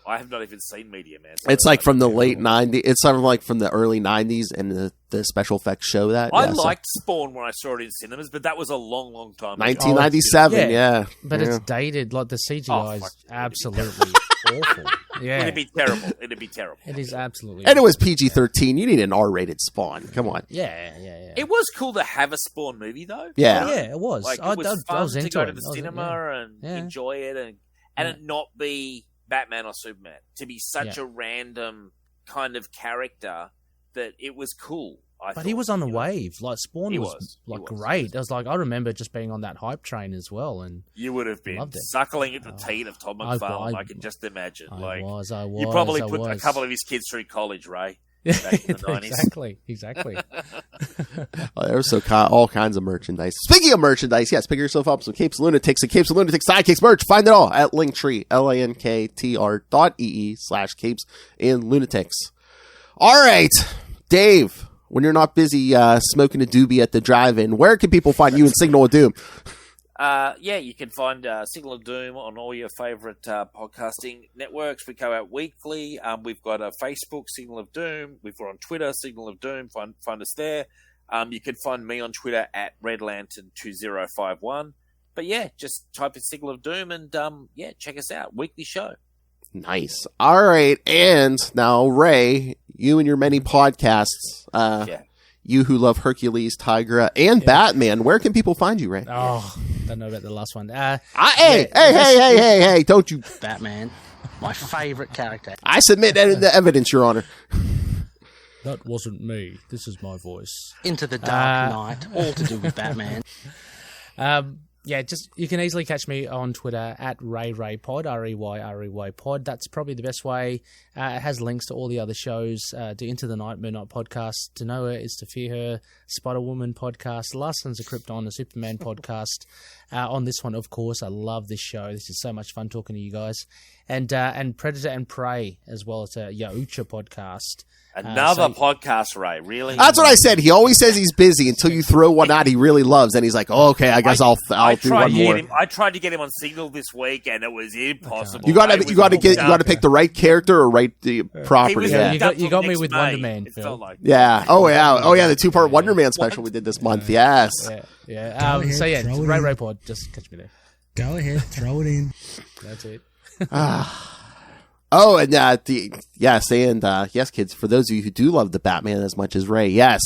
I have not even seen Meteor Man. So it's from the late 90s. It's from the early 90s, and the special effects show that. I liked Spawn when I saw it in cinemas, but that was a long, long time ago. 1997, yeah. But it's dated. Like, the CGI is absolutely awful. Yeah, It'd be terrible. It'd be terrible. it is absolutely. And it was PG-13. You need an R-rated Spawn. Come on. Yeah. It was cool to have a Spawn movie, though. Yeah. Yeah, it was. Like, I it was fun was to into go it. to the I was- cinema yeah. and enjoy it, and it not be Batman or Superman. To be such Yeah. a random kind of character that it was cool. But he was on the wave. Like Spawn He was was. like He was. great. I was like, I remember just being on that hype train as well, and You would have been Loved it. suckling at the teat of Tom I- McFarlane. I- I can just imagine. I was. You probably put a couple of his kids through college, Ray. Back in the 90s. Exactly. There's all kinds of merchandise. Speaking of merchandise, yes, pick yourself up some Capes and Lunatics and Capes and Lunatics Sidekicks merch. Find it all at Linktree, linktr.ee/Capes and Lunatics. All right, Dave, when you're not busy smoking a doobie at the drive-in, where can people find you in Signal of Doom? You can find Signal of Doom on all your favourite podcasting networks. We go out weekly. We've got a Facebook, Signal of Doom. We've got on Twitter, Signal of Doom. Find us there. You can find me on Twitter at RedLantern2051. But yeah, just type in Signal of Doom and check us out. Weekly show. Nice. All right, and now, Ray, you and your many podcasts, you who love Hercules, Tigra, and Batman, where can people find you, Ray? Oh, don't know about the last one. Hey, don't you... Batman, my favorite character. I submit the evidence, Your Honor. That wasn't me. This is my voice. Into the Dark Knight, all to do with Batman. Just you can easily catch me on Twitter at RayRayPod, REY Pod. That's probably the best way. It has links to all the other shows, to Into the Night, Moon Knight podcast, To Know Her Is to Fear Her, Spider-Woman podcast, Last Sons of Krypton, the Superman podcast. On this one, of course, I love this show. This is so much fun talking to you guys. And Predator and Prey, as well as a Yaucha podcast. Another podcast, Ray. Really? That's what I said. He always says he's busy until you throw one out he really loves, and he's like, "Oh, okay, I guess I'll do one more." I tried to get him on Signal this week, and it was impossible. You got to pick the right character or right the property. You got me with Wonder Man, Phil. Yeah. Oh yeah. The 2-part Wonder Man special we did this month. Yes. Yeah. Ray Pod. Just catch me there. Go ahead, throw it in. That's it. Oh, and yes, kids, for those of you who do love the Batman as much as Ray, yes,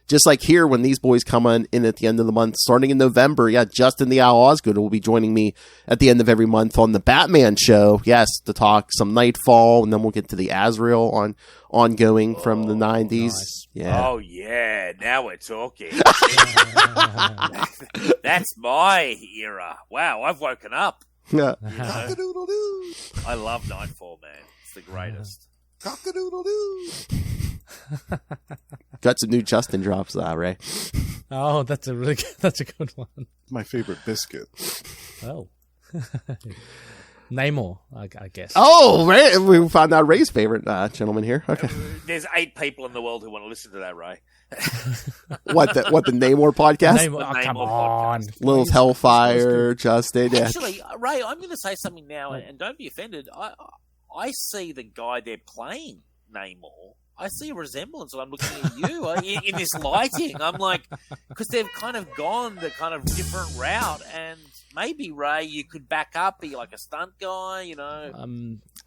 just like here, when these boys come in at the end of the month, starting in November, Justin the Owl Osgood will be joining me at the end of every month on the Batman show, yes, to talk some Nightfall, and then we'll get to the Azrael ongoing from the 90s. Nice. Yeah. Oh, yeah, now we're talking. That's my era. Wow, I've woken up. Yeah. Cock-a-doodle-doo. I love Nightfall, man. It's the greatest. Cock-a-doodle-doo. Got some new Justin drops, Ray. Oh, that's a good one. My favorite biscuit. Oh. Namor, I guess. Oh, Ray, we found out Ray's favorite gentleman here. Okay. There's 8 people in the world who want to listen to that, Ray. What the Namor podcast? Come on. Lilith Hellfire, Justin. Yeah. Actually, Ray, I'm going to say something now, and don't be offended. I see the guy they're playing, Namor. I see a resemblance when I'm looking at you in this lighting. I'm like, because they've kind of gone the kind of different route, and maybe, Ray, you could back up, be like a stunt guy, you know.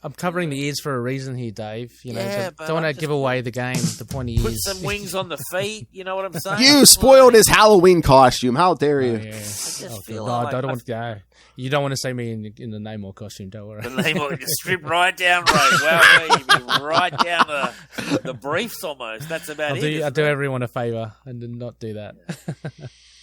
I'm covering the ears for a reason here, Dave. Yeah, don't want to give away the game. The point is, put some wings on the feet. You know what I'm saying? You spoiled his Halloween costume. How dare you? Oh, yeah. I don't want to go. You don't want to see me in the Namor costume, don't worry. The Namor just strip right down, Ray. Well, right down the briefs almost. That's about it. I do everyone a favour and not do that.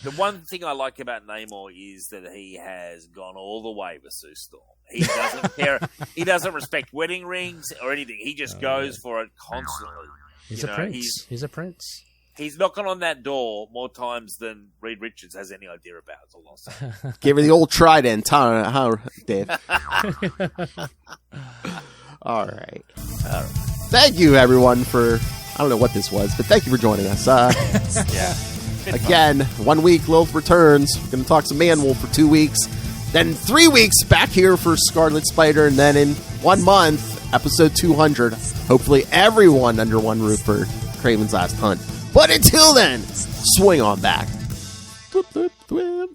The one thing I like about Namor is that he has gone all the way with Sue Storm. He doesn't care. He doesn't respect wedding rings or anything. He just goes for it constantly. He's a prince. He's a prince. He's knocking on that door more times than Reed Richards has any idea about. It's all I'll say. Give her the old trident, huh, Dave? All right. Thank you, everyone, for... I don't know what this was, but thank you for joining us. Yeah. Again, 1 week, Lilith returns. We're going to talk some Man-Wolf for 2 weeks. Then 3 weeks back here for Scarlet Spider. And then in 1 month, episode 200. Hopefully everyone under one roof for Kraven's Last Hunt. But until then, swing on back. Thwip, thwip, thwip.